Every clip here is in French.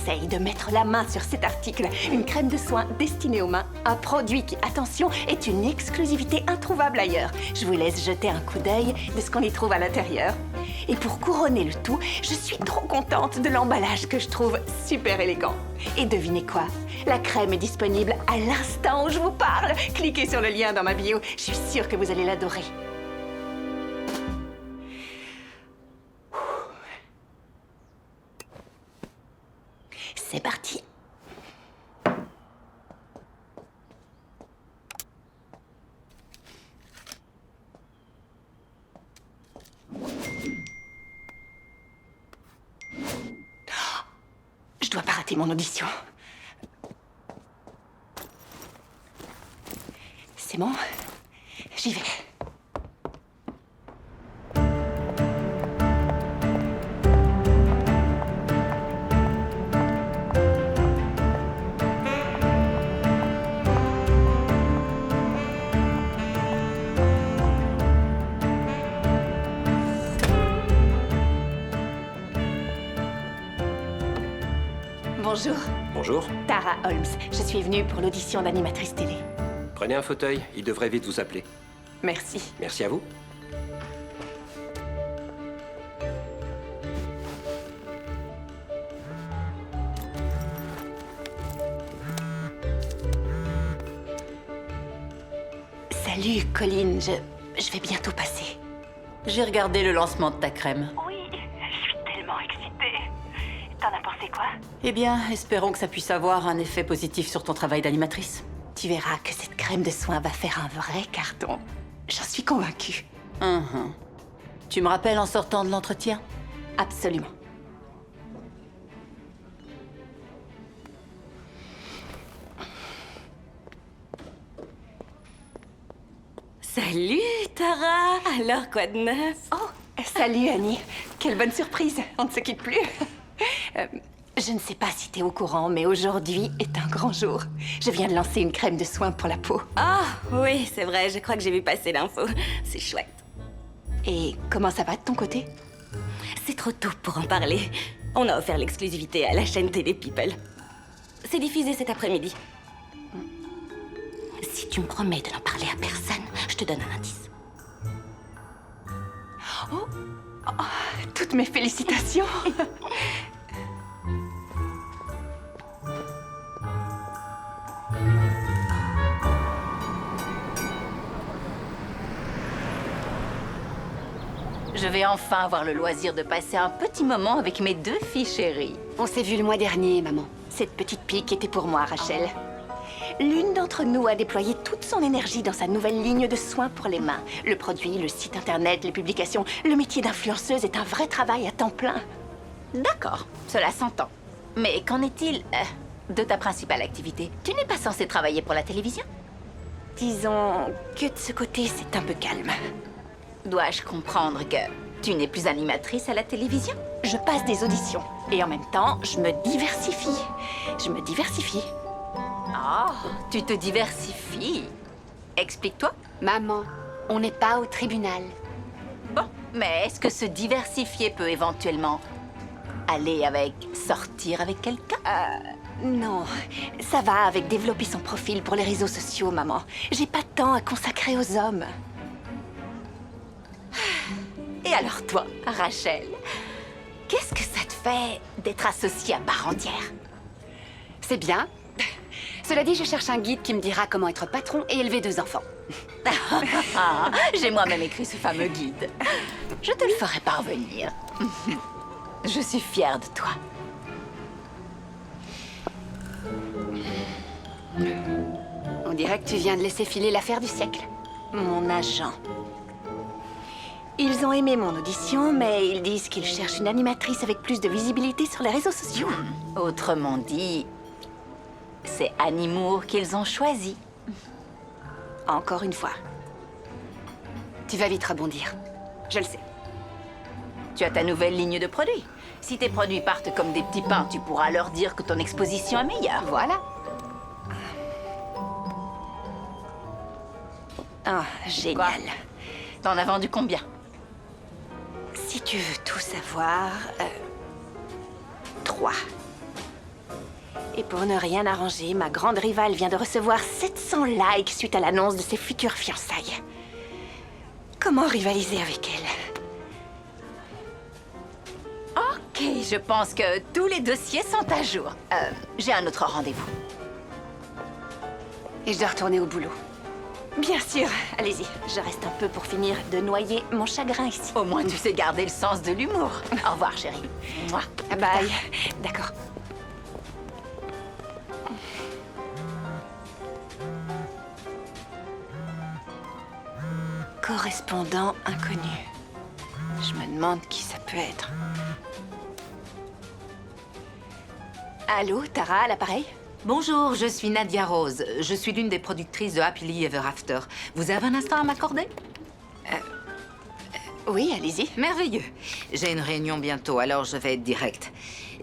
conseille de mettre la main sur cet article. Une crème de soin destinée aux mains. Un produit qui, attention, est une exclusivité introuvable ailleurs. Je vous laisse jeter un coup d'œil de ce qu'on y trouve à l'intérieur. Et pour couronner le tout, je suis trop contente de l'emballage que je trouve super élégant. Et devinez quoi? La crème est disponible à l'instant où je vous parle. Cliquez sur le lien dans ma bio. Je suis sûre que vous allez l'adorer. C'est parti. Je dois pas rater mon audition. C'est bon? J'y vais. Bonjour. Bonjour. Tara Holmes. Je suis venue pour l'audition d'animatrice télé. Prenez un fauteuil, il devrait vite vous appeler. Merci. Merci à vous. Salut, Colline. Je vais bientôt passer. J'ai regardé le lancement de ta crème. Oui, je suis tellement excitée. T'en as pensé quoi? Eh bien, espérons que ça puisse avoir un effet positif sur ton travail d'animatrice. Tu verras que cette crème de soin va faire un vrai carton. J'en suis convaincue. Tu me rappelles en sortant de l'entretien? Absolument. Salut, Tara. Alors, quoi de neuf? Oh, salut Annie. Quelle bonne surprise. On ne se quitte plus. Je ne sais pas si t'es au courant, mais aujourd'hui est un grand jour. Je viens de lancer une crème de soin pour la peau. Ah, oui, c'est vrai, je crois que j'ai vu passer l'info. C'est chouette. Et comment ça va de ton côté? C'est trop tôt pour en parler. On a offert l'exclusivité à la chaîne Télé People. C'est diffusé cet après-midi. Si tu me promets de n'en parler à personne, je te donne un indice. Oh, toutes mes félicitations. Je vais enfin avoir le loisir de passer un petit moment avec mes deux filles chéries. On s'est vu le mois dernier, maman. Cette petite pique était pour moi, Rachel. L'une d'entre nous a déployé toute son énergie dans sa nouvelle ligne de soins pour les mains. Le produit, le site internet, les publications. Le métier d'influenceuse est un vrai travail à temps plein. D'accord, cela s'entend. Mais qu'en est-il de ta principale activité? Tu n'es pas censée travailler pour la télévision? Disons que de ce côté, c'est un peu calme. Dois-je comprendre que tu n'es plus animatrice à la télévision? Je passe des auditions. Et en même temps, je me diversifie. Ah, tu te diversifies. Explique-toi. Maman, on n'est pas au tribunal. Bon, mais est-ce que se diversifier peut éventuellement aller avec sortir avec quelqu'un? Non, ça va avec développer son profil pour les réseaux sociaux, maman. J'ai pas de temps à consacrer aux hommes. Et alors toi, Rachel, qu'est-ce que ça te fait d'être associée à part entière? C'est bien. Cela dit, je cherche un guide qui me dira comment être patron et élever 2 enfants. J'ai moi-même écrit ce fameux guide. Je te le ferai parvenir. Je suis fière de toi. On dirait que tu viens de laisser filer l'affaire du siècle. Mon agent. Ils ont aimé mon audition, mais ils disent qu'ils cherchent une animatrice avec plus de visibilité sur les réseaux sociaux. Autrement dit, c'est Annie Moore qu'ils ont choisi. Encore une fois. Tu vas vite rebondir. Je le sais. Tu as ta nouvelle ligne de produits. Si tes produits partent comme des petits pains, tu pourras leur dire que ton exposition est meilleure. Voilà. Ah, génial. T'en as vendu combien? Si tu veux tout savoir... 3. Et pour ne rien arranger, ma grande rivale vient de recevoir 700 likes suite à l'annonce de ses futures fiançailles. Comment rivaliser avec elle? Ok, je pense que tous les dossiers sont à jour. J'ai un autre rendez-vous. Et je dois retourner au boulot. Bien sûr, allez-y. Je reste un peu pour finir de noyer mon chagrin ici. Au moins, tu sais garder le sens de l'humour. Au revoir, chérie. Mouah. Bye. D'accord. Correspondant inconnu. Je me demande qui ça peut être. Allô, Tara, à l'appareil? Bonjour, je suis Nadia Rose. Je suis l'une des productrices de Happily Ever After. Vous avez un instant à m'accorder? Oui, allez-y. Merveilleux. J'ai une réunion bientôt, alors je vais être directe.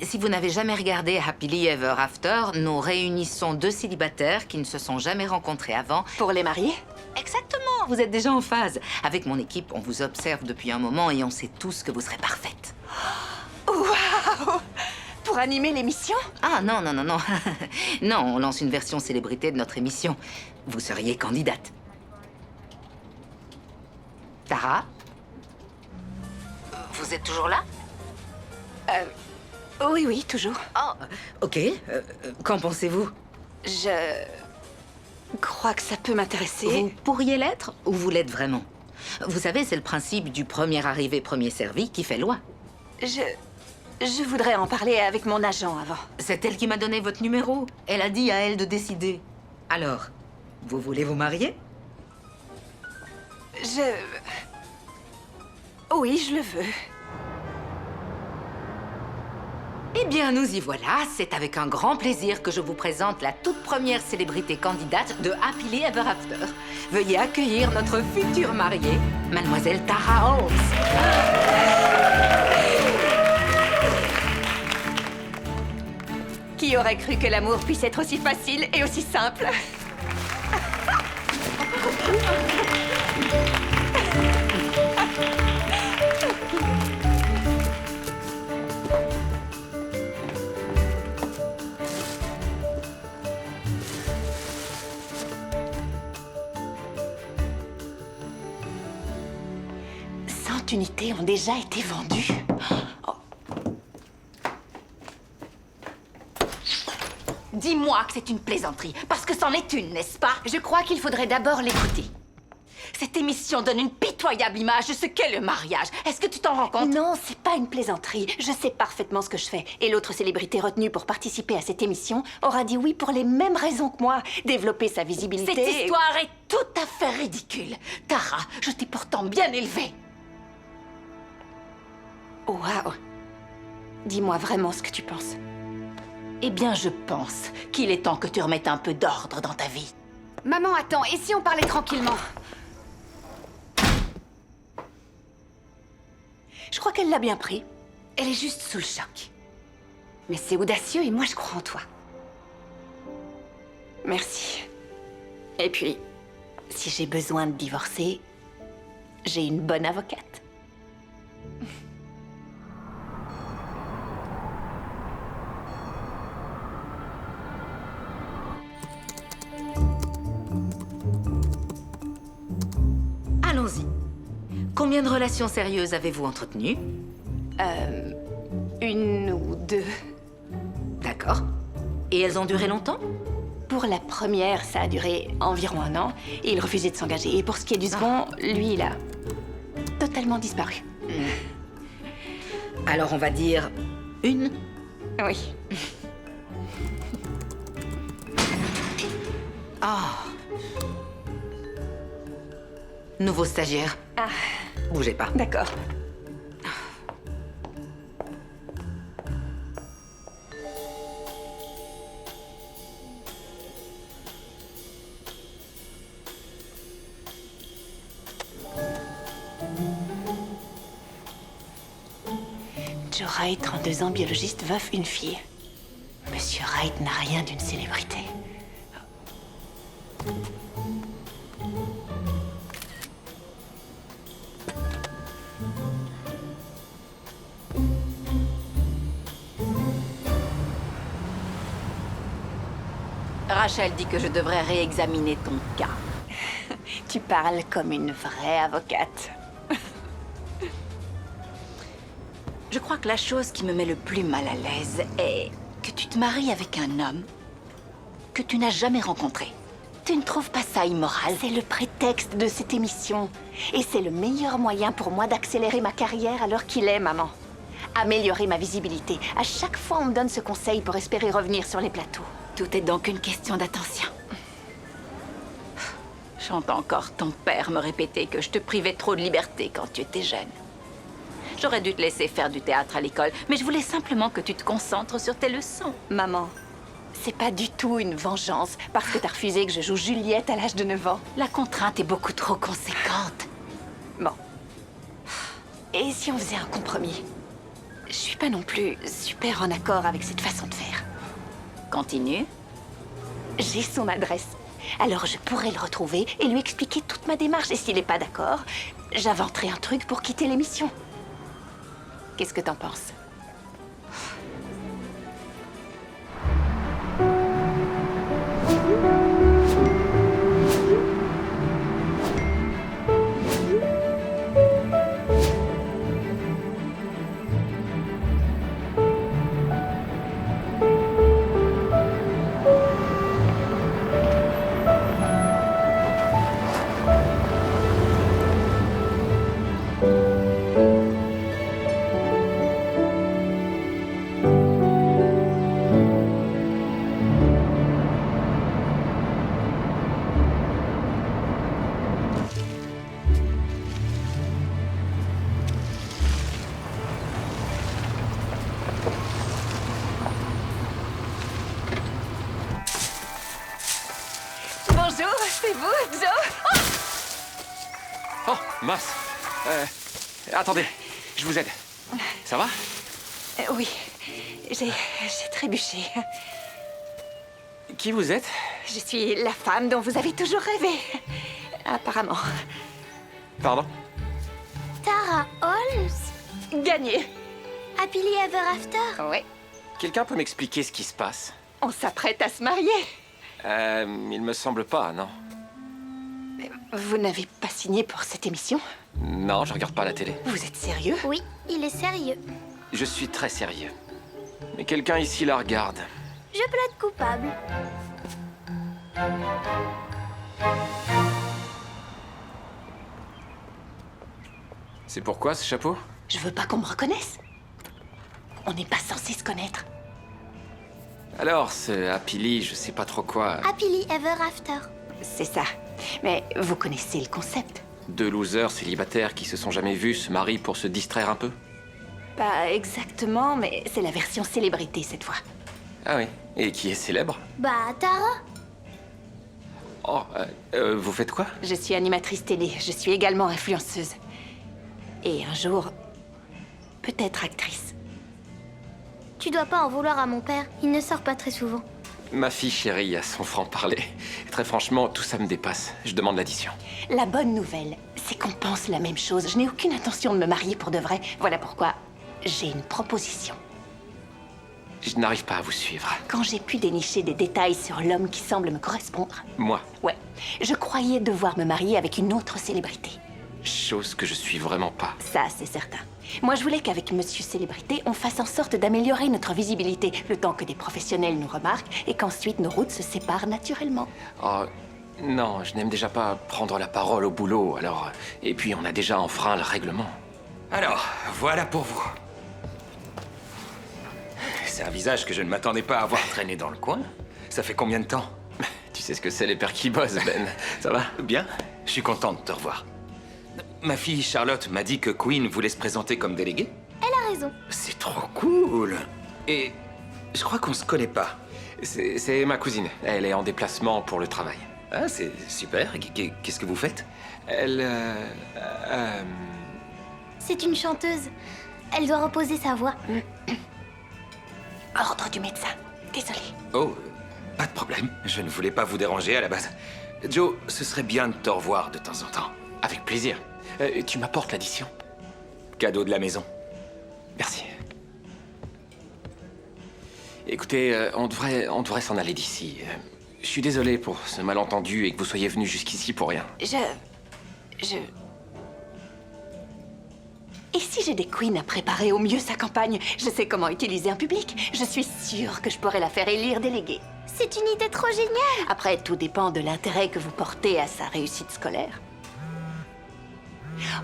Si vous n'avez jamais regardé Happily Ever After, nous réunissons deux célibataires qui ne se sont jamais rencontrés avant. Pour les mariés? Exactement, vous êtes déjà en phase. Avec mon équipe, on vous observe depuis un moment et on sait tous que vous serez parfaite. Waouh! Pour animer l'émission? Ah non, non, non, non. Non, on lance une version célébrité de notre émission. Vous seriez candidate. Tara? Vous êtes toujours là? Oui, oui, toujours. Oh, ok. Qu'en pensez-vous? Je crois que ça peut m'intéresser. Vous pourriez l'être ou vous l'êtes vraiment? Vous savez, c'est le principe du premier arrivé, premier servi qui fait loi. Je voudrais en parler avec mon agent avant. C'est elle qui m'a donné votre numéro. Elle a dit à elle de décider. Alors, vous voulez vous marier? Oui, je le veux. Eh bien, nous y voilà. C'est avec un grand plaisir que je vous présente la toute première célébrité candidate de Happily Ever After. Veuillez accueillir notre future mariée, Mademoiselle Tara Holmes. Qui aurait cru que l'amour puisse être aussi facile et aussi simple? Unités ont déjà été vendues. Oh. Dis-moi que c'est une plaisanterie, parce que c'en est une, n'est-ce pas? Je crois qu'il faudrait d'abord l'écouter. Cette émission donne une pitoyable image de ce qu'est le mariage. Est-ce que tu t'en rends compte? Non, c'est pas une plaisanterie. Je sais parfaitement ce que je fais. Et l'autre célébrité retenue pour participer à cette émission aura dit oui pour les mêmes raisons que moi. Développer sa visibilité... Cette histoire est tout à fait ridicule. Tara, je t'ai pourtant bien élevée. Waouh! Dis-moi vraiment ce que tu penses. Eh bien, je pense qu'il est temps que tu remettes un peu d'ordre dans ta vie. Maman, attends, et si on parlait tranquillement? Je crois qu'elle l'a bien pris. Elle est juste sous le choc. Mais c'est audacieux et moi je crois en toi. Merci. Et puis, si j'ai besoin de divorcer, j'ai une bonne avocate. Allons-y. Combien de relations sérieuses avez-vous entretenues? Une ou deux. D'accord. Et elles ont duré longtemps? Pour la première, ça a duré environ 1 an, et il refusait de s'engager. Et pour ce qui est du second, lui, il a totalement disparu. Alors on va dire une? Oui. Oh. Nouveau stagiaire. Ah, Bougez pas. d'accord. Joe Wright, 32 ans, biologiste, veuf, une fille. Monsieur Wright n'a rien d'une célébrité. Rachel dit que je devrais réexaminer ton cas. Tu parles comme une vraie avocate. Je crois que la chose qui me met le plus mal à l'aise est que tu te maries avec un homme que tu n'as jamais rencontré. Tu ne trouves pas ça immoral? C'est le prétexte de cette émission. Et c'est le meilleur moyen pour moi d'accélérer ma carrière à l'heure qu'il est, maman. Améliorer ma visibilité. À chaque fois, on me donne ce conseil pour espérer revenir sur les plateaux. Tout est donc une question d'attention. J'entends encore ton père me répéter que je te privais trop de liberté quand tu étais jeune. J'aurais dû te laisser faire du théâtre à l'école, mais je voulais simplement que tu te concentres sur tes leçons. Maman, c'est pas du tout une vengeance parce que t'as refusé que je joue Juliette à l'âge de 9 ans. La contrainte est beaucoup trop conséquente. Bon. Et si on faisait un compromis? Je suis pas non plus super en accord avec cette façon de faire. Continue. J'ai son adresse. Alors je pourrais le retrouver et lui expliquer toute ma démarche. Et s'il n'est pas d'accord, j'inventerai un truc pour quitter l'émission. Qu'est-ce que t'en penses? Bonjour, c'est vous, Joe? Oh, mince. Attendez, je vous aide. Ça va? Oui, j'ai trébuché. Qui vous êtes? Je suis la femme dont vous avez toujours rêvé. Apparemment. Pardon? Tara Holmes? Gagné. Happily Ever After? Oui. Quelqu'un peut m'expliquer ce qui se passe? On s'apprête à se marier. Il me semble pas, non. Vous n'avez pas signé pour cette émission? Non, je regarde pas la télé. Vous êtes sérieux? Oui, il est sérieux. Je suis très sérieux. Mais quelqu'un ici la regarde. Je plaide coupable. C'est pourquoi ce chapeau? Je veux pas qu'on me reconnaisse. On n'est pas censé se connaître. Alors, ce Happily, je sais pas trop quoi. Happily Ever After. C'est ça. Mais vous connaissez le concept? Deux losers célibataires qui se sont jamais vus se marient pour se distraire un peu? Pas exactement, mais c'est la version célébrité cette fois. Ah oui. Et qui est célèbre? Bah, Tara? Oh, vous faites quoi? Je suis animatrice télé. Je suis également influenceuse. Et un jour, peut-être actrice. Tu dois pas en vouloir à mon père. Il ne sort pas très souvent. Ma fille chérie a son franc-parler. Très franchement, tout ça me dépasse. Je demande l'addition. La bonne nouvelle, c'est qu'on pense la même chose. Je n'ai aucune intention de me marier pour de vrai. Voilà pourquoi j'ai une proposition. Je n'arrive pas à vous suivre. Quand j'ai pu dénicher des détails sur l'homme qui semble me correspondre, Moi, ouais, je croyais devoir me marier avec une autre célébrité. chose que je suis vraiment pas. Ça, c'est certain. Moi, je voulais qu'avec Monsieur Célébrité, on fasse en sorte d'améliorer notre visibilité, le temps que des professionnels nous remarquent et qu'ensuite nos routes se séparent naturellement. Oh, non, je n'aime déjà pas prendre la parole au boulot, alors... Et puis, on a déjà enfreint le règlement. Alors, voilà pour vous. C'est un visage que je ne m'attendais pas à voir traîner dans le coin. Ça fait combien de temps? Tu sais ce que c'est les pères qui bossent, Ben. Ça va? Bien, je suis content de te revoir. Ma fille Charlotte m'a dit que Queen voulait se présenter comme déléguée. Elle a raison. C'est trop cool. Et je crois qu'on se connaît pas. C'est ma cousine. Elle est en déplacement pour le travail. Ah, c'est super. Qu'est-ce que vous faites? Elle... C'est une chanteuse. Elle doit reposer sa voix. Ordre du médecin. Désolée. Oh, pas de problème. Je ne voulais pas vous déranger à la base. Joe, ce serait bien de te revoir de temps en temps. Avec plaisir. Tu m'apportes l'addition? Cadeau de la maison. Merci. Écoutez, on devrait s'en aller d'ici. je suis désolé pour ce malentendu et que vous soyez venu jusqu'ici pour rien. Et si j'ai des Queen à préparer au mieux sa campagne? Je sais comment utiliser un public. Je suis sûre que je pourrais la faire élire déléguée. C'est une idée trop géniale. Après, tout dépend de l'intérêt que vous portez à sa réussite scolaire.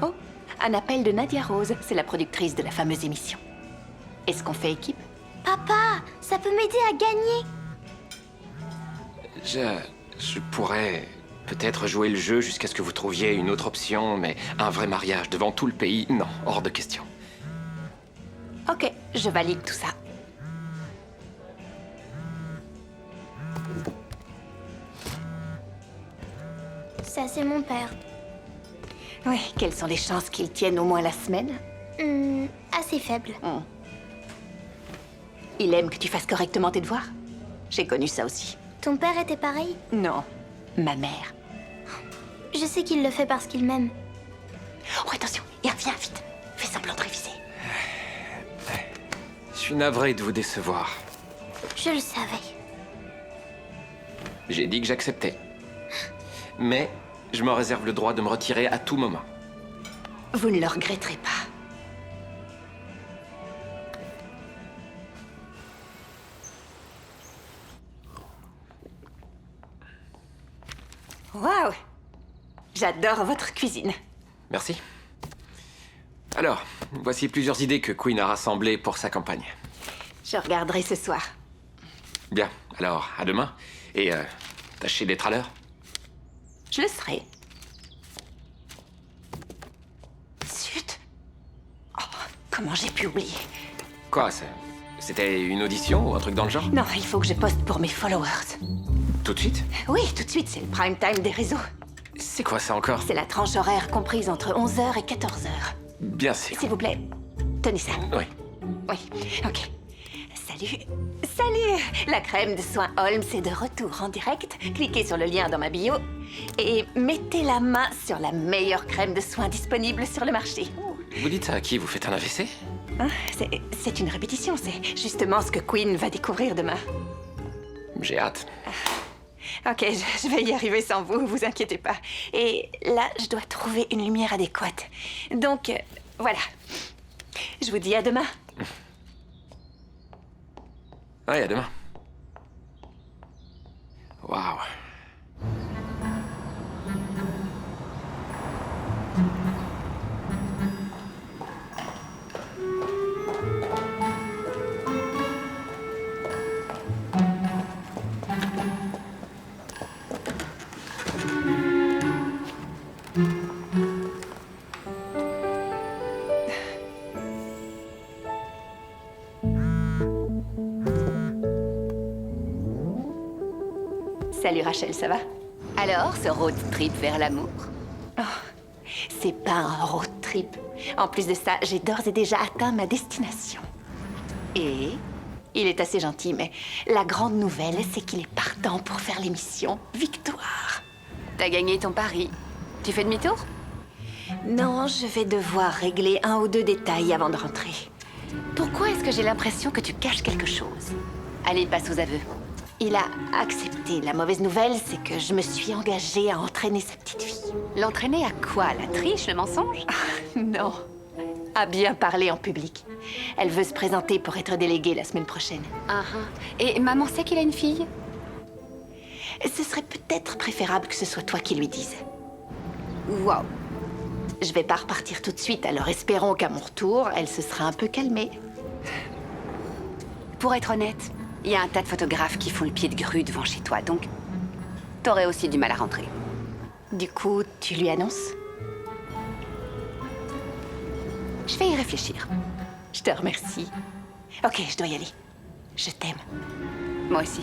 Oh, un appel de Nadia Rose. C'est la productrice de la fameuse émission. Est-ce qu'on fait équipe? Papa, ça peut m'aider à gagner. Je pourrais peut-être jouer le jeu jusqu'à ce que vous trouviez une autre option, mais un vrai mariage devant tout le pays, non, hors de question. Ok, je valide tout ça. Ça, c'est mon père. Oui, quelles sont les chances qu'il tienne au moins la semaine? Assez faible. Il aime que tu fasses correctement tes devoirs? J'ai connu ça aussi. Ton père était pareil? Non, ma mère. Je sais qu'il le fait parce qu'il m'aime. Oh, attention, viens vite. Fais semblant de réviser. Je suis navré de vous décevoir. Je le savais. J'ai dit que j'acceptais. Mais je me réserve le droit de me retirer à tout moment. Vous ne le regretterez pas. Waouh! J'adore votre cuisine. Merci. Alors, voici plusieurs idées que Queen a rassemblées pour sa campagne. Je regarderai ce soir. Bien, alors, à demain. Et tâchez d'être à l'heure. Je le serai. Zut! Oh, comment j'ai pu oublier? Quoi, c'était une audition ou un truc dans le genre? Non, il faut que je poste pour mes followers. Tout de suite? Oui, tout de suite, c'est le prime time des réseaux. C'est quoi ça encore? C'est la tranche horaire comprise entre 11h et 14h. Bien sûr. S'il vous plaît, tenez ça. Oui. Oui, ok. Salut. Salut! La crème de soin Holmes est de retour en direct. Cliquez sur le lien dans ma bio et mettez la main sur la meilleure crème de soin disponible sur le marché. Vous dites ça à qui? Vous faites un AVC? Hein, c'est une répétition, c'est justement ce que Queen va découvrir demain. J'ai hâte. Ok, je vais y arriver sans vous, vous inquiétez pas. Et là, je dois trouver une lumière adéquate. Donc, voilà. Je vous dis à demain. Ouais, à demain. Waouh. Salut Rachel, ça va? Alors, ce road trip vers l'amour? C'est pas un road trip. En plus de ça, j'ai d'ores et déjà atteint ma destination. Et? Il est assez gentil, mais la grande nouvelle, c'est qu'il est partant pour faire l'émission Victoire. T'as gagné ton pari. Tu fais demi-tour? Non, je vais devoir régler un ou deux détails avant de rentrer. Pourquoi est-ce que j'ai l'impression que tu caches quelque chose? Allez, passe aux aveux. Il a accepté. La mauvaise nouvelle, c'est que je me suis engagée à entraîner sa petite fille. L'entraîner à quoi? La triche, le mensonge? Non, à bien parler en public. Elle veut se présenter pour être déléguée la semaine prochaine. Et maman sait qu'il a une fille? Ce serait peut-être préférable que ce soit toi qui lui dise. Wow. Je vais pas repartir tout de suite, alors espérons qu'à mon retour, elle se sera un peu calmée. Pour être honnête, il y a un tas de photographes qui font le pied de grue devant chez toi, donc t'aurais aussi du mal à rentrer. Du coup, tu lui annonces? Je vais y réfléchir. Je te remercie. Ok, je dois y aller. Je t'aime. Moi aussi.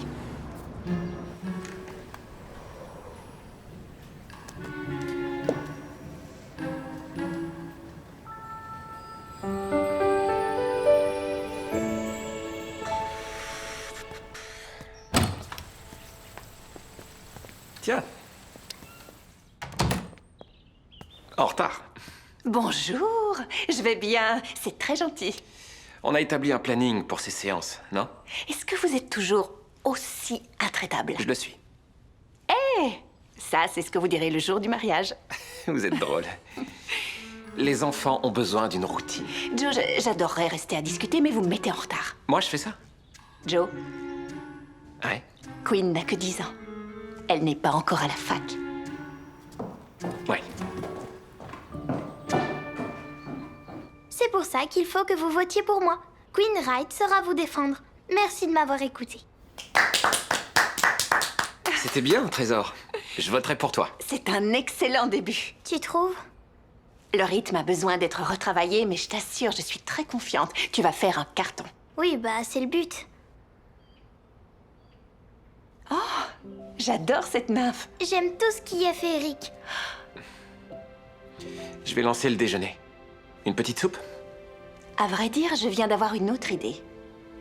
Tiens. En retard. Bonjour, je vais bien. C'est très gentil. On a établi un planning pour ces séances, non? Est-ce que vous êtes toujours aussi intraitable? Je le suis. Ça, c'est ce que vous direz le jour du mariage. Vous êtes drôle. Les enfants ont besoin d'une routine. Joe, j'adorerais rester à discuter, mais vous me mettez en retard. Moi, je fais ça. Joe, Ouais. Queen n'a que 10 ans. Elle n'est pas encore à la fac. Ouais. C'est pour ça qu'il faut que vous votiez pour moi. Queen Wright saura vous défendre. Merci de m'avoir écouté. C'était bien, Trésor. Je voterai pour toi. C'est un excellent début. Tu trouves? Le rythme a besoin d'être retravaillé, mais je t'assure, je suis très confiante. Tu vas faire un carton. Oui, bah c'est le but. J'adore cette nymphe. J'aime tout ce qui est féerique. Je vais lancer le déjeuner. Une petite soupe? À vrai dire, je viens d'avoir une autre idée.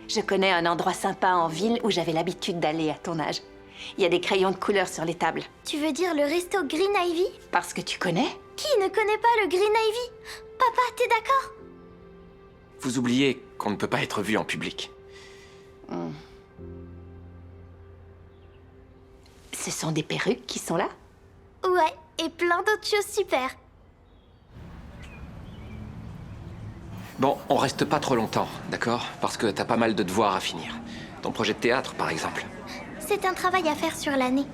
Je connais un endroit sympa en ville où j'avais l'habitude d'aller à ton âge. Il y a des crayons de couleur sur les tables. Tu veux dire le resto Green Ivy? Parce que tu connais? Qui ne connaît pas le Green Ivy? Papa, t'es d'accord? Vous oubliez qu'on ne peut pas être vu en public. Ce sont des perruques qui sont là? Ouais, et plein d'autres choses super. Bon, on reste pas trop longtemps, d'accord? Parce que t'as pas mal de devoirs à finir. Ton projet de théâtre, par exemple. C'est un travail à faire sur l'année.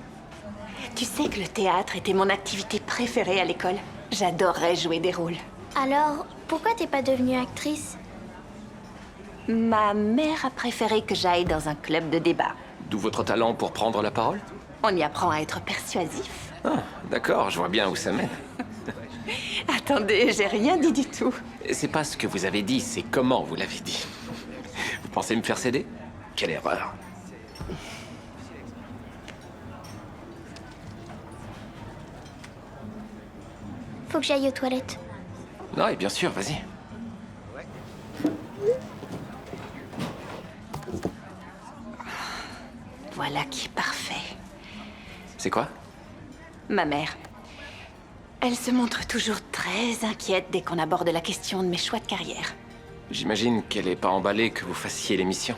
Tu sais que le théâtre était mon activité préférée à l'école. J'adorerais jouer des rôles. Alors, pourquoi t'es pas devenue actrice? Ma mère a préféré que j'aille dans un club de débat. D'où votre talent pour prendre la parole? On y apprend à être persuasif. Ah, d'accord, je vois bien où ça mène. Attendez, j'ai rien dit du tout. C'est pas ce que vous avez dit, c'est comment vous l'avez dit. Vous pensez me faire céder? Quelle erreur. Faut que j'aille aux toilettes. Non, et bien sûr, vas-y. Voilà qui est parfait. C'est quoi? Ma mère. Elle se montre toujours très inquiète dès qu'on aborde la question de mes choix de carrière. J'imagine qu'elle est pas emballée que vous fassiez l'émission.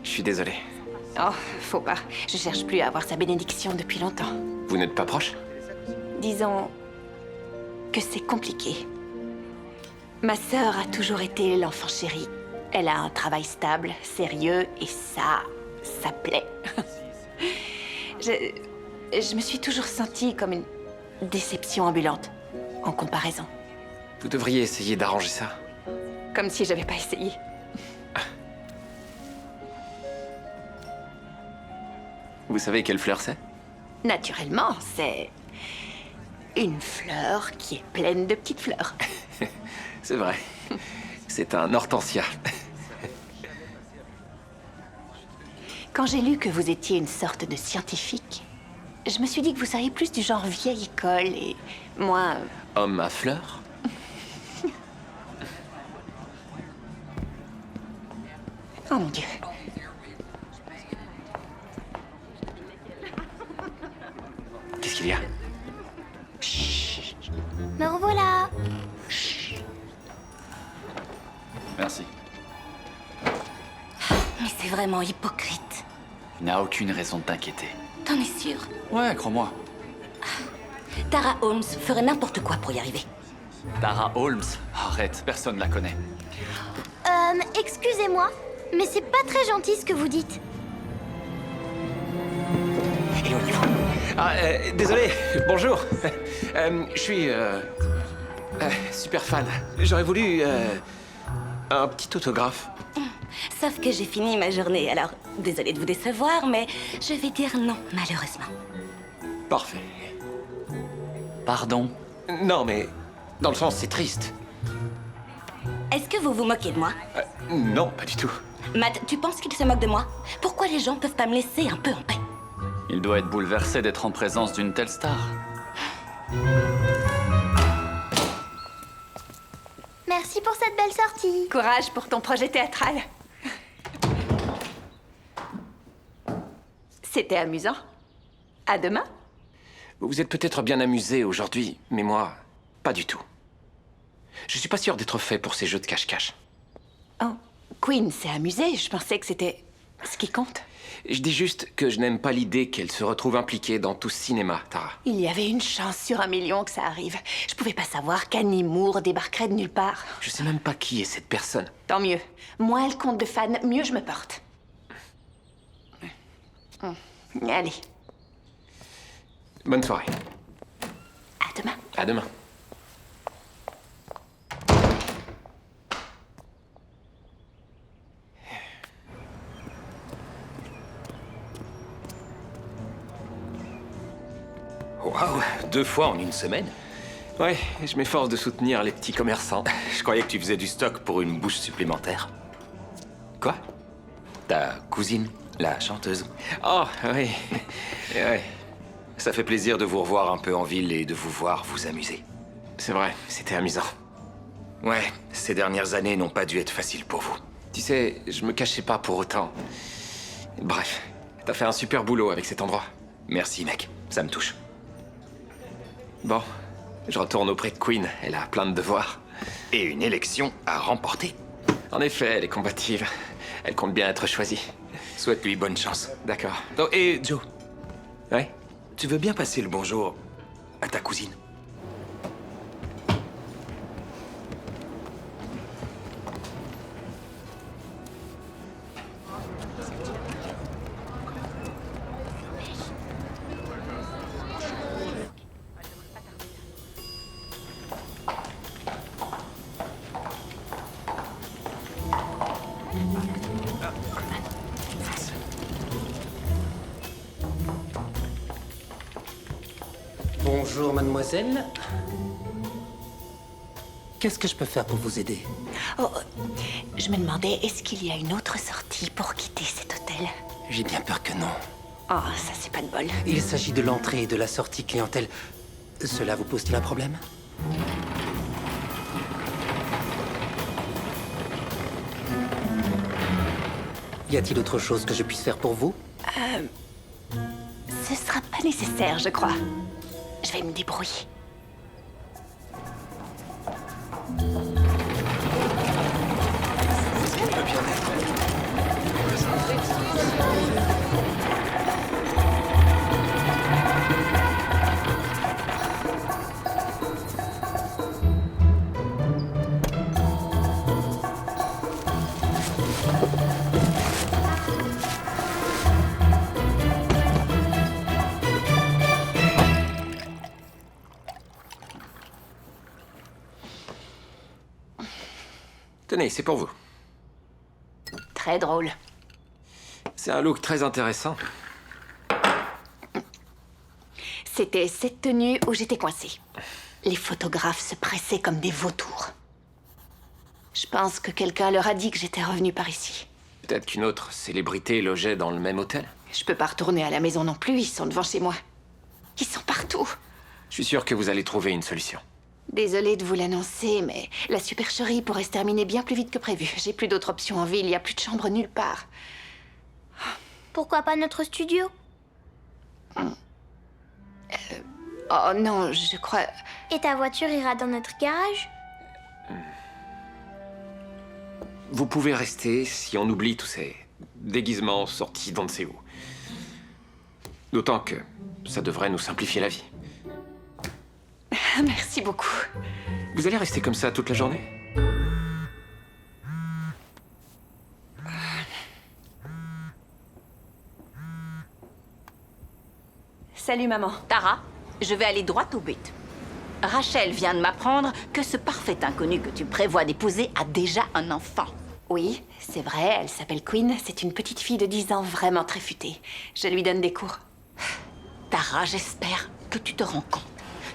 Je suis désolé. Oh, faut pas. Je cherche plus à avoir sa bénédiction depuis longtemps. Vous n'êtes pas proche? Disons que c'est compliqué. Ma sœur a toujours été l'enfant chéri. Elle a un travail stable, sérieux, et ça plaît. Je me suis toujours sentie comme une déception ambulante, en comparaison. Vous devriez essayer d'arranger ça. Comme si j'avais pas essayé. Vous savez quelle fleur c'est? Naturellement, c'est une fleur qui est pleine de petites fleurs. C'est vrai. C'est un hortensia. Quand j'ai lu que vous étiez une sorte de scientifique, je me suis dit que vous seriez plus du genre vieille école et moi... Homme à fleurs? Oh mon Dieu. Qu'est-ce qu'il y a? Me revoilà. Merci. Mais c'est vraiment hypocrite. Il n'y a aucune raison de t'inquiéter. T'en es sûr? Ouais, crois-moi. Tara Holmes ferait n'importe quoi pour y arriver. Tara Holmes? Arrête, personne la connaît. Excusez-moi, mais c'est pas très gentil ce que vous dites. Éloignez-vous. Ah, désolé, bonjour. Je suis super fan. J'aurais voulu un petit autographe. Sauf que j'ai fini ma journée, alors désolée de vous décevoir, mais je vais dire non, malheureusement. Parfait. Pardon? Non, mais dans le sens, c'est triste. Est-ce que vous vous moquez de moi? Non, pas du tout. Matt, tu penses qu'il se moque de moi? Pourquoi les gens peuvent pas me laisser un peu en paix? Il doit être bouleversé d'être en présence d'une telle star. Merci pour cette belle sortie. Courage pour ton projet théâtral. C'était amusant. À demain. Vous vous êtes peut-être bien amusé aujourd'hui, mais moi, pas du tout. Je suis pas sûr d'être fait pour ces jeux de cache-cache. Oh, Queen s'est amusée. Je pensais que c'était... Ce qui compte. Je dis juste que je n'aime pas l'idée qu'elle se retrouve impliquée dans tout ce cinéma, Tara. Il y avait une chance sur 1 million que ça arrive. Je pouvais pas savoir qu'Annie Moore débarquerait de nulle part. Je sais même pas qui est cette personne. Tant mieux. Moins elle compte de fans, mieux je me porte. Allez, Bonne soirée. à demain. À demain. Waouh, 2 fois en une semaine? Ouais, je m'efforce de soutenir les petits commerçants. Je croyais que tu faisais du stock pour une bouche supplémentaire. Quoi? Ta cousine, la chanteuse. Oh, oui. Ouais, Ça fait plaisir de vous revoir un peu en ville et de vous voir vous amuser. c'est vrai, c'était amusant. Ouais, ces dernières années n'ont pas dû être faciles pour vous. Tu sais, je me cachais pas pour autant. Bref, t'as fait un super boulot avec cet endroit. Merci, mec. Ça me touche. Bon, je retourne auprès de Queen. Elle a plein de devoirs. Et une élection à remporter. En effet, elle est combative. Elle compte bien être choisie. Souhaite-lui bonne chance. D'accord. Oh, et Joe, Ouais? tu veux bien passer le bonjour à ta cousine? Bonjour, mademoiselle. Qu'est-ce que je peux faire pour vous aider? Oh, je me demandais, est-ce qu'il y a une autre sortie pour quitter cet hôtel? J'ai bien peur que non. Oh, ça c'est pas de bol. Il s'agit de l'entrée et de la sortie clientèle. Cela vous pose-t-il un problème? Y a-t-il autre chose que je puisse faire pour vous? Ce sera pas nécessaire, je crois. Je vais me débrouiller. Tenez, c'est pour vous. Très drôle. C'est un look très intéressant. C'était cette tenue où j'étais coincée. Les photographes se pressaient comme des vautours. Je pense que quelqu'un leur a dit que j'étais revenue par ici. Peut-être qu'une autre célébrité logeait dans le même hôtel. Je peux pas retourner à la maison non plus, ils sont devant chez moi. Ils sont partout. Je suis sûr que vous allez trouver une solution. Désolée de vous l'annoncer, mais la supercherie pourrait se terminer bien plus vite que prévu. J'ai plus d'autres options en ville, il y a plus de chambre nulle part. Pourquoi pas notre studio? Oh non, je crois... Et ta voiture ira dans notre garage? Vous pouvez rester si on oublie tous ces déguisements sortis d'on ne sait où. D'autant que ça devrait nous simplifier la vie. Merci beaucoup. Vous allez rester comme ça toute la journée? Salut maman. Tara, je vais aller droit au but. Rachel vient de m'apprendre que ce parfait inconnu que tu prévois d'épouser a déjà un enfant. Oui, c'est vrai, elle s'appelle Queen. C'est une petite fille de 10 ans vraiment très futée. Je lui donne des cours. Tara, j'espère que tu te rends compte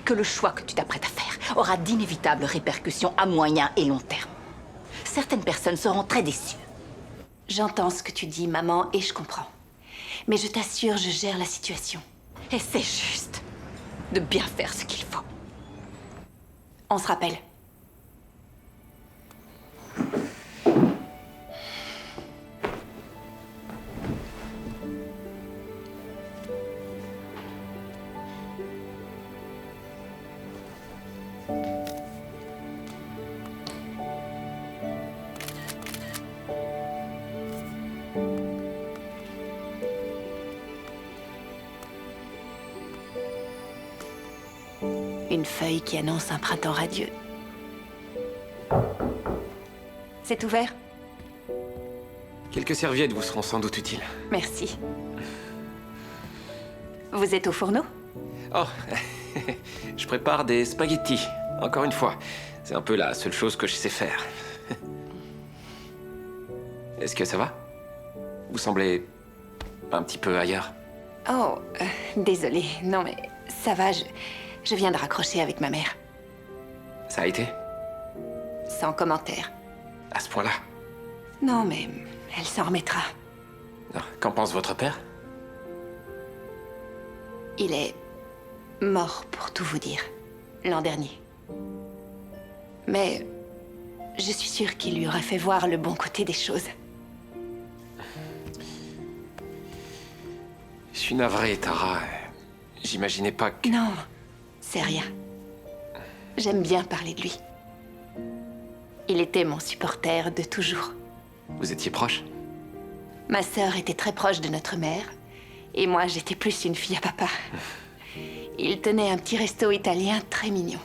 que le choix que tu t'apprêtes à faire aura d'inévitables répercussions à moyen et long terme. Certaines personnes seront très déçues. J'entends ce que tu dis, maman, et je comprends. Mais je t'assure, je gère la situation. Et c'est juste de bien faire ce qu'il faut. On se rappelle. Une feuille qui annonce un printemps radieux. C'est ouvert? Quelques serviettes vous seront sans doute utiles. Merci. Vous êtes au fourneau? Oh, je prépare des spaghettis. Encore une fois, c'est un peu la seule chose que je sais faire. Est-ce que ça va? Vous semblez un petit peu ailleurs. Oh, désolée. Non mais ça va, je viens de raccrocher avec ma mère. Ça a été? Sans commentaire. À ce point-là? Non mais elle s'en remettra. Non. Qu'en pense votre père? Il est mort, pour tout vous dire, l'an dernier. Mais je suis sûre qu'il lui aura fait voir le bon côté des choses. Je suis navré, Tara. J'imaginais pas que... Non, c'est rien. J'aime bien parler de lui. Il était mon supporter de toujours. Vous étiez proche? Ma sœur était très proche de notre mère, et moi j'étais plus une fille à papa. Il tenait un petit resto italien très mignon.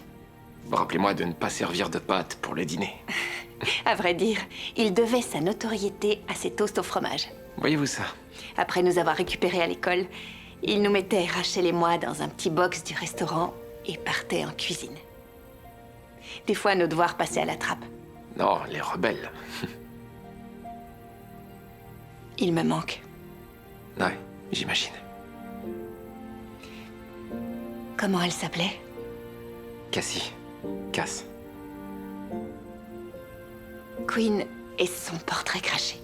Rappelez-moi de ne pas servir de pâtes pour le dîner. À vrai dire, il devait sa notoriété à ses toasts au fromage. Voyez-vous ça? Après nous avoir récupérés à l'école, il nous mettait, Rachel et moi, dans un petit box du restaurant et partait en cuisine. Des fois, nos devoirs passaient à la trappe. Non, les rebelles. Il me manque. Ouais, j'imagine. Comment elle s'appelait? Cassie. Cass. Queen et son portrait craché.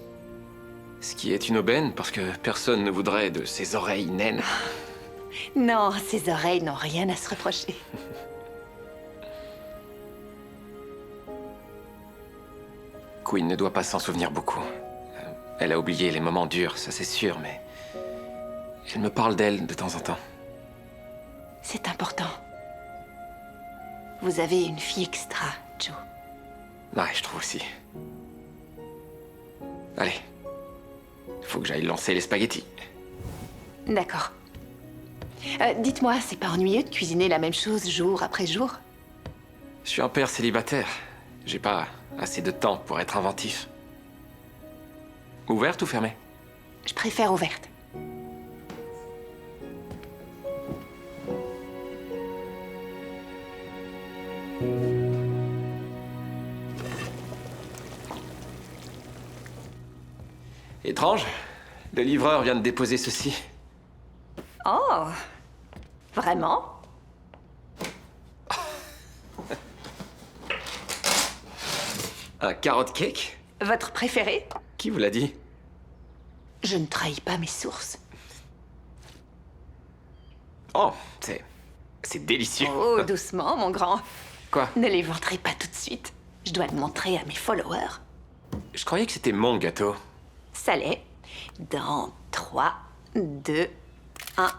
Ce qui est une aubaine, parce que personne ne voudrait de ses oreilles naines. Non, ses oreilles n'ont rien à se reprocher. Queen ne doit pas s'en souvenir beaucoup. Elle a oublié les moments durs, ça c'est sûr, mais... Elle me parle d'elle de temps en temps. C'est important. Vous avez une fille extra, Joe. Ouais, je trouve aussi. Allez. Faut que j'aille lancer les spaghettis. D'accord. Dites-moi, c'est pas ennuyeux de cuisiner la même chose jour après jour? Je suis un père célibataire. J'ai pas assez de temps pour être inventif. Ouverte ou fermée? Je préfère ouverte. Étrange. Le livreur vient de déposer ceci. Oh! Vraiment? Un carrot cake? Votre préféré? Qui vous l'a dit? Je ne trahis pas mes sources. Oh, c'est délicieux. Oh, doucement, mon grand. Quoi? Ne les vanterez pas tout de suite. Je dois le montrer à mes followers. Je croyais que c'était mon gâteau. Ça l'est. Dans 3, 2, 1.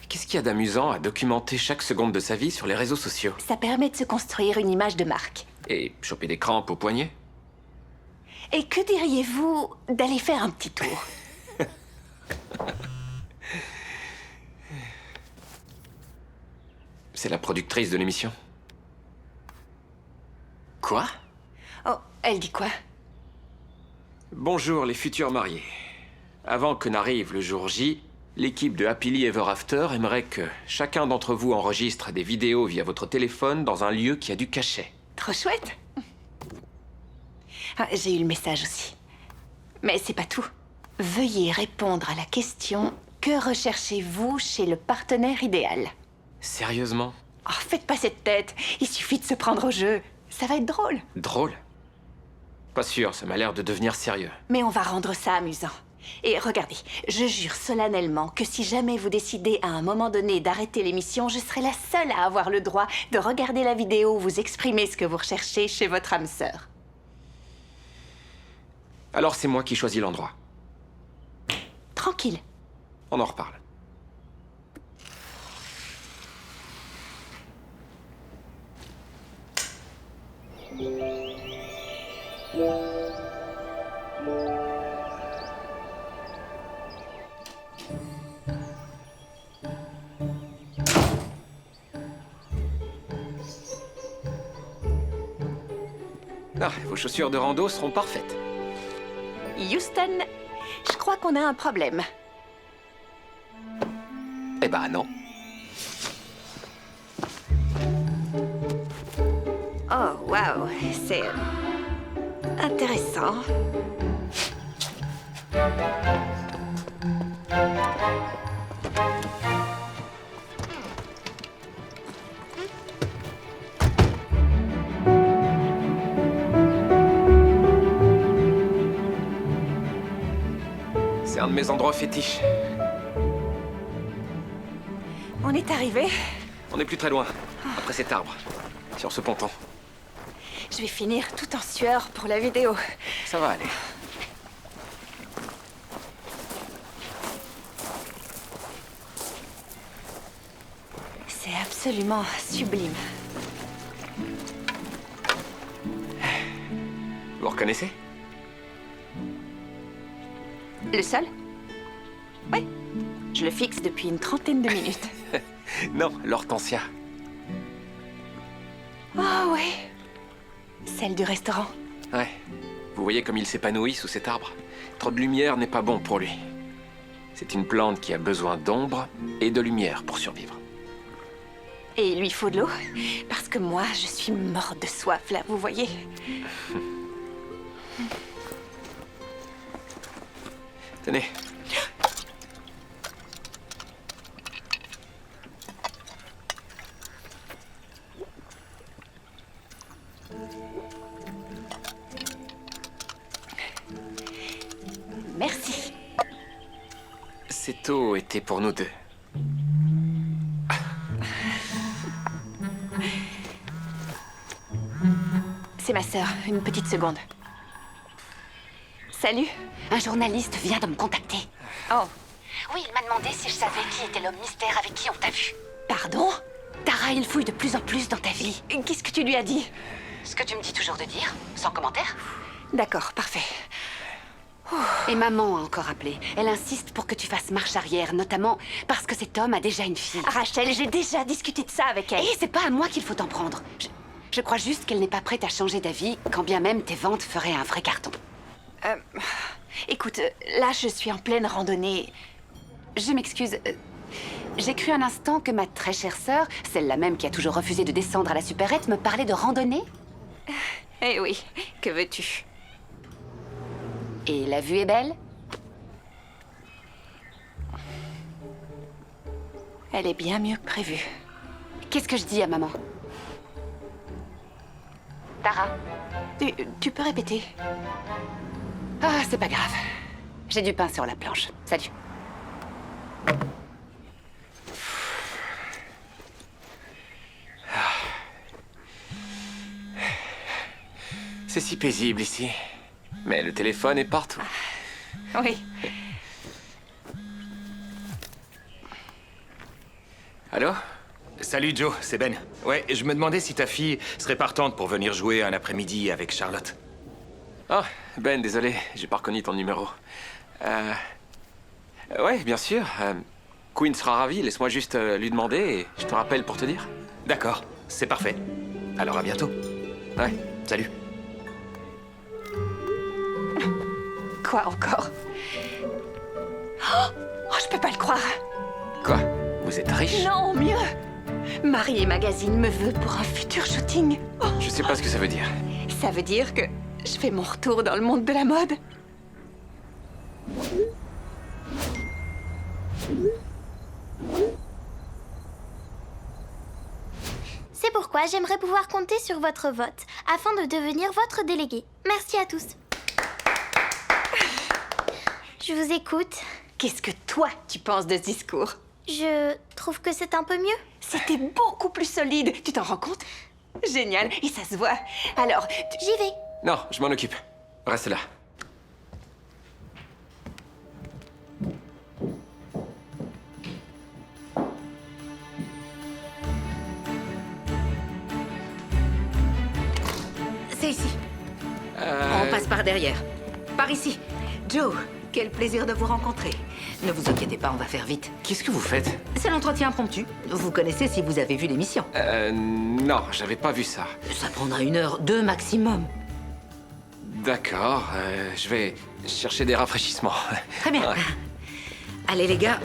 Qu'est-ce qu'il y a d'amusant à documenter chaque seconde de sa vie sur les réseaux sociaux? Ça permet de se construire une image de marque. Et choper des crampes au poignet? Et que diriez-vous d'aller faire un petit tour? C'est la productrice de l'émission. Quoi? Oh, elle dit quoi? Bonjour les futurs mariés. Avant que n'arrive le jour J, l'équipe de Happily Ever After aimerait que chacun d'entre vous enregistre des vidéos via votre téléphone dans un lieu qui a du cachet. Trop chouette. Ah, j'ai eu le message aussi. Mais c'est pas tout. Veuillez répondre à la question « Que recherchez-vous chez le partenaire idéal ?» Sérieusement? Oh, faites pas cette tête. Il suffit de se prendre au jeu. Ça va être drôle. Drôle? Pas sûr, ça m'a l'air de devenir sérieux. Mais on va rendre ça amusant. Et regardez, je jure solennellement que si jamais vous décidez à un moment donné d'arrêter l'émission, je serai la seule à avoir le droit de regarder la vidéo où vous exprimez ce que vous recherchez chez votre âme sœur. Alors c'est moi qui choisis l'endroit. Tranquille. On en reparle. Ah, vos chaussures de rando seront parfaites. Houston, je crois qu'on a un problème. Eh ben non. Oh, waouh, c'est intéressant. C'est un de mes endroits fétiches. On est arrivé. On n'est plus très loin, après cet arbre, sur ce ponton. Je vais finir tout en sueur pour la vidéo. Ça va aller. C'est absolument sublime. Vous reconnaissez? Le sol? Oui. Je le fixe depuis une trentaine de minutes. Non, l'hortensia. Ah oui. Celle du restaurant. Ouais. Vous voyez comme il s'épanouit sous cet arbre? Trop de lumière n'est pas bon pour lui. C'est une plante qui a besoin d'ombre et de lumière pour survivre. Et il lui faut de l'eau, parce que moi, je suis morte de soif, là, vous voyez. Tenez. Merci. Cette eau était pour nous deux. C'est ma sœur, une petite seconde. Salut. Un journaliste vient de me contacter. Oh, Oui, il m'a demandé si je savais qui était l'homme mystère avec qui on t'a vu. pardon? Tara, il fouille de plus en plus dans ta vie. Qu'est-ce que tu lui as dit? Ce que tu me dis toujours de dire, sans commentaire. D'accord, parfait. Et maman a encore appelé. Elle insiste pour que tu fasses marche arrière, notamment parce que cet homme a déjà une fille. Rachel, j'ai déjà discuté de ça avec elle. Et c'est pas à moi qu'il faut t'en prendre. Je crois juste qu'elle n'est pas prête à changer d'avis, quand bien même tes ventes feraient un vrai carton. Écoute, là, je suis en pleine randonnée. Je m'excuse. J'ai cru un instant que ma très chère sœur, celle-là même qui a toujours refusé de descendre à la supérette, me parlait de randonnée. Eh oui, que veux-tu? Et la vue est belle? Elle est bien mieux que prévu. Qu'est-ce que je dis à maman? Tara? Tu peux répéter? Ah, c'est pas grave. J'ai du pain sur la planche. Salut. C'est si paisible ici. Mais le téléphone est partout. Oui. Allô? Salut Joe, c'est Ben. Ouais, je me demandais si ta fille serait partante pour venir jouer un après-midi avec Charlotte. Ah, Ben, désolé, j'ai pas reconnu ton numéro. Ouais, bien sûr. Queen sera ravie, laisse-moi juste lui demander et je te rappelle pour te dire. D'accord, c'est parfait. Alors à bientôt. Ouais. Salut. Quoi encore? Oh, je peux pas le croire. Quoi? Vous êtes riche? Non, mieux. Marie et Magazine me veut pour un futur shooting. Oh, Je sais pas ce que ça veut dire. ça veut dire que je fais mon retour dans le monde de la mode. C'est pourquoi j'aimerais pouvoir compter sur votre vote afin de devenir votre délégué. Merci à tous. Je vous écoute. Qu'est-ce que toi, tu penses de ce discours? Je trouve que c'est un peu mieux. C'était beaucoup plus solide, tu t'en rends compte? Génial, et ça se voit. Alors, J'y vais. Non, je m'en occupe. Reste là. C'est ici. On passe par derrière. Par ici. Joe, quel plaisir de vous rencontrer. Ne vous inquiétez pas, on va faire vite. Qu'est-ce que vous faites? C'est l'entretien impromptu. Vous connaissez si vous avez vu l'émission. Non, j'avais pas vu ça. Ça prendra 1 heure, 2 maximum. D'accord, je vais chercher des rafraîchissements. Très bien. Ouais. Allez les gars,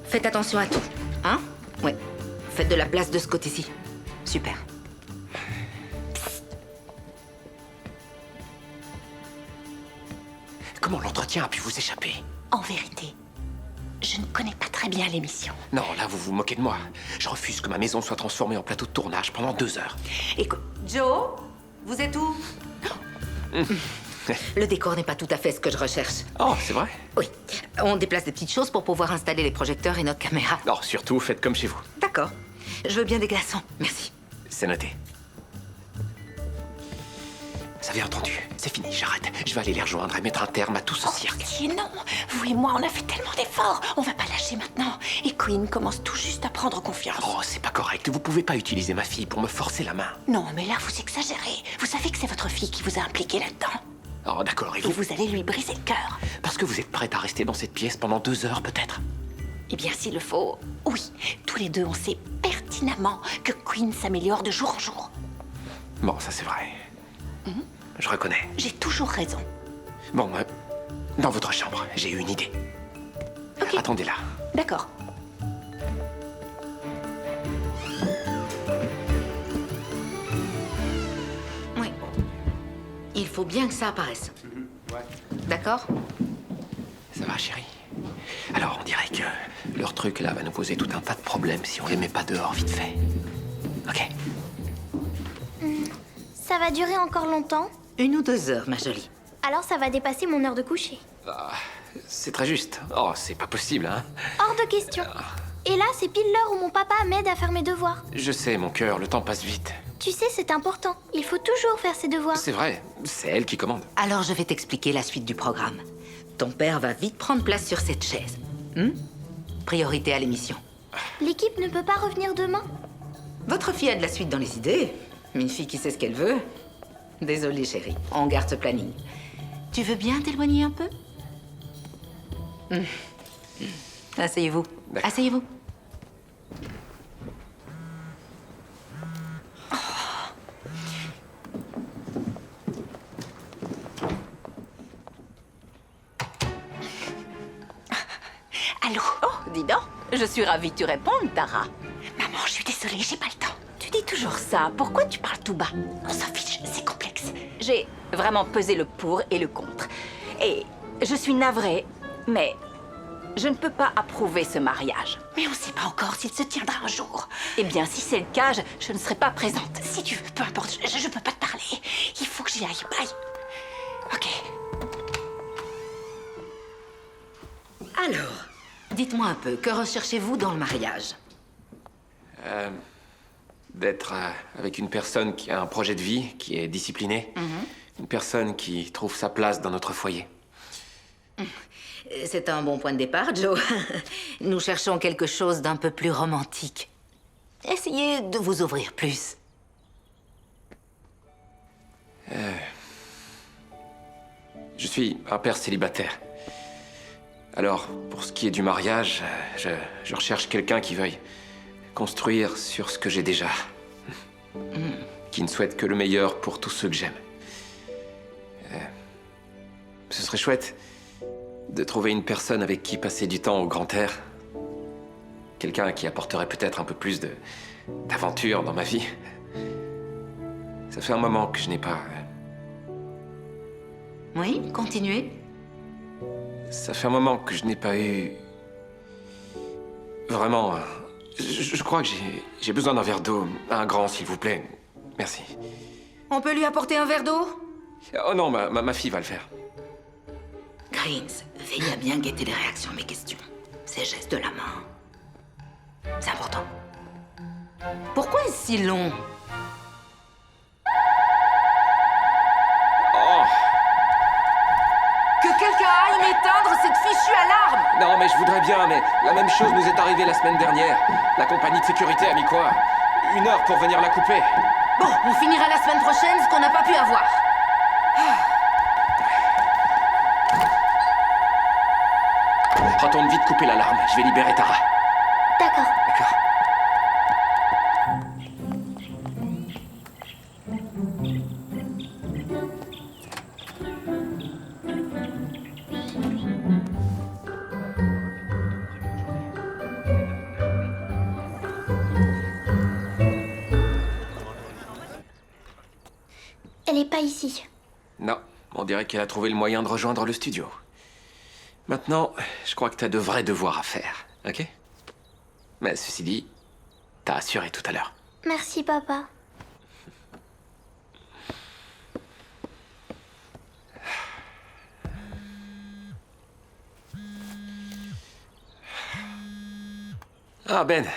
faites attention à tout. Hein? Ouais. Faites de la place de ce côté-ci. Super. Comment l'entretien a pu vous échapper? En vérité, je ne connais pas très bien l'émission. Non, là, vous vous moquez de moi. Je refuse que ma maison soit transformée en plateau de tournage pendant 2 heures. Écoute, Joe, vous êtes où? Le décor n'est pas tout à fait ce que je recherche. Oh, c'est vrai? Oui. On déplace des petites choses pour pouvoir installer les projecteurs et notre caméra. Non, surtout, faites comme chez vous. D'accord. Je veux bien des glaçons. Merci. C'est noté. Vous avez entendu? C'est fini, j'arrête. Je vais aller les rejoindre et mettre un terme à tout ce cirque. pitié, non. Vous et moi, on a fait tellement d'efforts. On va pas lâcher maintenant. Et Queen commence tout juste à prendre confiance. Oh, c'est pas correct. Vous pouvez pas utiliser ma fille pour me forcer la main. Non, mais là, vous exagérez. Vous savez que c'est votre fille qui vous a impliqué là-dedans. Oh, d'accord, et Et vous? vous allez lui briser le cœur. Parce que vous êtes prête à rester dans cette pièce pendant 2 heures, peut-être? Eh bien, s'il le faut, oui. Tous les deux, on sait pertinemment que Queen s'améliore de jour en jour. Bon, ça c'est vrai. Je reconnais. J'ai toujours raison. Bon, dans votre chambre, j'ai eu une idée. Ok. Attendez là. D'accord. Oui. Il faut bien que ça apparaisse. D'accord? Ça va, chérie? Alors, on dirait que leur truc là va nous poser tout un tas de problèmes si on les met pas dehors vite fait. Ok. Ça va durer encore longtemps? 1 ou 2 heures, ma jolie. Alors ça va dépasser mon heure de coucher. C'est très juste. Oh, c'est pas possible, hein? Hors de question. Et là, c'est pile l'heure où mon papa m'aide à faire mes devoirs. Je sais, mon cœur, le temps passe vite. Tu sais, c'est important. Il faut toujours faire ses devoirs. C'est vrai, c'est elle qui commande. Alors je vais t'expliquer la suite du programme. Ton père va vite prendre place sur cette chaise. Priorité à l'émission. L'équipe ne peut pas revenir demain? Votre fille a de la suite dans les idées. Une fille qui sait ce qu'elle veut. Désolée, chérie. On garde ce planning. Tu veux bien t'éloigner un peu? Asseyez-vous. D'accord. Asseyez-vous. Allô? Oh, dis donc, je suis ravie que tu répondes, Tara. Maman, je suis désolée, j'ai pas le temps. Tu dis toujours ça, pourquoi tu parles tout bas? On s'en fiche, c'est complexe. J'ai vraiment pesé le pour et le contre. Et je suis navrée, mais je ne peux pas approuver ce mariage. Mais on sait pas encore s'il se tiendra un jour. Eh bien, si c'est le cas, je ne serai pas présente. Si tu veux, peu importe, je peux pas te parler. Il faut que j'y aille, bye. Ok. Alors, dites-moi un peu, que recherchez-vous dans le mariage? D'être avec une personne qui a un projet de vie, qui est disciplinée. Une personne qui trouve sa place dans notre foyer. C'est un bon point de départ, Joe. Nous cherchons quelque chose d'un peu plus romantique. Essayez de vous ouvrir plus. Je suis un père célibataire. Alors, pour ce qui est du mariage, je recherche quelqu'un qui veuille construire sur ce que j'ai déjà. Qui ne souhaite que le meilleur pour tous ceux que j'aime. Ce serait chouette de trouver une personne avec qui passer du temps au grand air. Quelqu'un qui apporterait peut-être un peu plus d'aventure dans ma vie. Ça fait un moment que je n'ai pas... Oui, continuez. Ça fait un moment que je n'ai pas eu... Vraiment... Je crois que j'ai besoin d'un verre d'eau. Un grand, s'il vous plaît. Merci. On peut lui apporter un verre d'eau? Oh non, ma fille va le faire. Greens, veillez à bien guetter les réactions à mes questions. Ces gestes de la main. C'est important. Pourquoi est-ce si long? Oh! Que quelqu'un aille m'éteindre cette fichue alarme! Non, mais je voudrais bien, mais la même chose nous est arrivée la semaine dernière. La compagnie de sécurité a mis quoi? 1 heure pour venir la couper. Bon, on finira la semaine prochaine ce qu'on n'a pas pu avoir. Retourne vite couper l'alarme. Je vais libérer Tara. D'accord. D'accord. Elle est pas ici. Non, on dirait qu'elle a trouvé le moyen de rejoindre le studio. Maintenant, je crois que t'as de vrais devoirs à faire, ok? Mais ceci dit, t'as assuré tout à l'heure. Merci, papa. Ah Ben,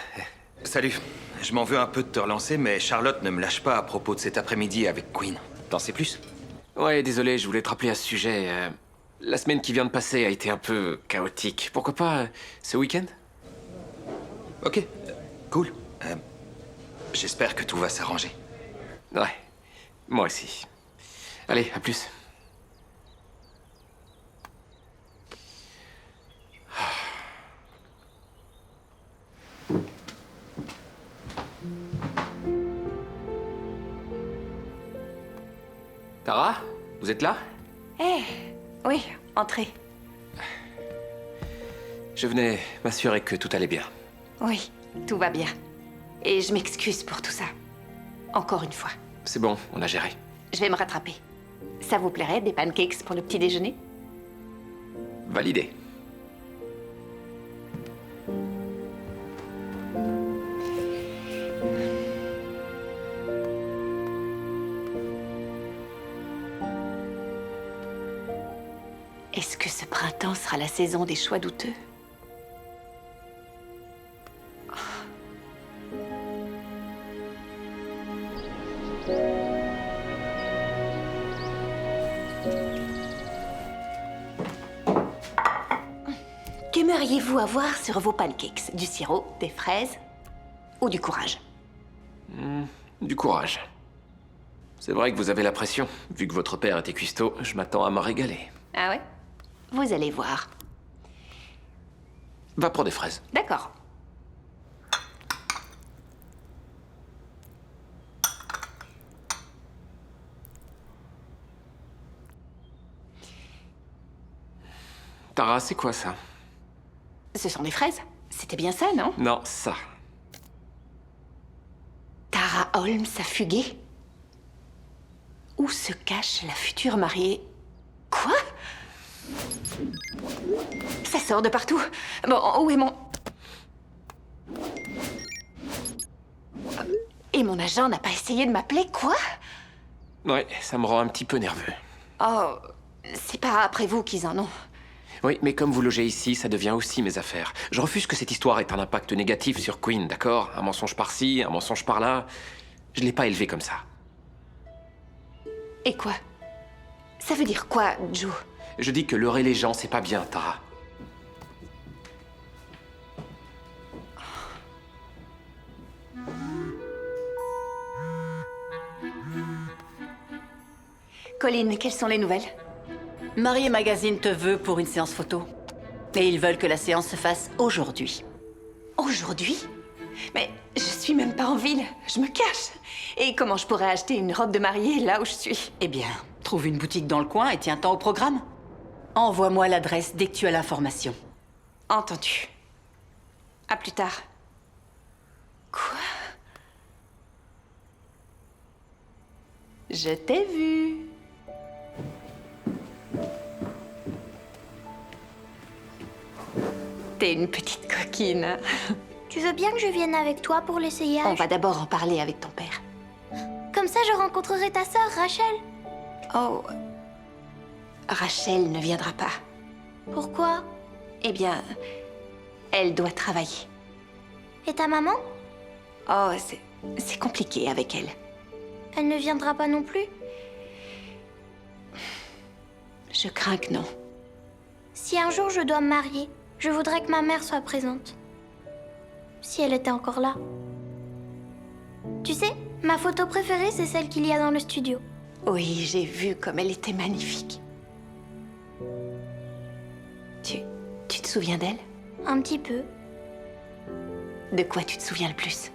Salut. Je m'en veux un peu de te relancer, mais Charlotte ne me lâche pas à propos de cet après-midi avec Queen. T'en sais plus? ouais, désolé, je voulais te rappeler à ce sujet. La semaine qui vient de passer a été un peu chaotique. Pourquoi pas ce week-end? Ok, cool. J'espère que tout va s'arranger. Ouais, moi aussi. Allez, à plus. Tara, vous êtes là? Oui, entrez. Je venais m'assurer que tout allait bien. Oui, tout va bien. Et je m'excuse pour tout ça. Encore une fois. C'est bon, on a géré. Je vais me rattraper. Ça vous plairait, des pancakes pour le petit déjeuner? Validé. Est-ce que ce printemps sera la saison des choix douteux? Qu'aimeriez-vous avoir sur vos pancakes? Du sirop, des fraises ou du courage? Du courage. C'est vrai que vous avez la pression. Vu que votre père était cuistot, je m'attends à me régaler. Ah ouais? Vous allez voir. Va pour des fraises. D'accord. Tara, c'est quoi ça? Ce sont des fraises. C'était bien ça, non? Non, ça. Tara Holmes a fugué? Où se cache la future mariée? Quoi? Ça sort de partout. Bon, où est mon... Et mon agent n'a pas essayé de m'appeler, quoi? Ouais, ça me rend un petit peu nerveux. Oh, c'est pas après vous qu'ils en ont. Oui, mais comme vous logez ici, ça devient aussi mes affaires. Je refuse que cette histoire ait un impact négatif sur Queen, d'accord? Un mensonge par-ci, un mensonge par-là. Je l'ai pas élevé comme ça. Et quoi? Ça veut dire quoi, Joe? Je dis que leurrer les gens, c'est pas bien, Tara. Colin, quelles sont les nouvelles? Marié Magazine te veut pour une séance photo. Et ils veulent que la séance se fasse aujourd'hui. Aujourd'hui? Mais je suis même pas en ville, je me cache. Et comment je pourrais acheter une robe de mariée là où je suis? Eh bien, trouve une boutique dans le coin et tiens-t'en au programme. Envoie-moi l'adresse dès que tu as l'information. Entendu. À plus tard. Quoi? Je t'ai vu. T'es une petite coquine. Tu veux bien que je vienne avec toi pour l'essayage? On va d'abord en parler avec ton père. Comme ça, je rencontrerai ta sœur, Rachel. Oh. Rachel ne viendra pas. Pourquoi? Eh bien, elle doit travailler. Et ta maman? Oh, c'est compliqué avec elle. Elle ne viendra pas non plus? Je crains que non. Si un jour je dois me marier, je voudrais que ma mère soit présente. Si elle était encore là. Tu sais, ma photo préférée, c'est celle qu'il y a dans le studio. Oui, j'ai vu comme elle était magnifique. Tu te souviens d'elle? Un petit peu. De quoi tu te souviens le plus?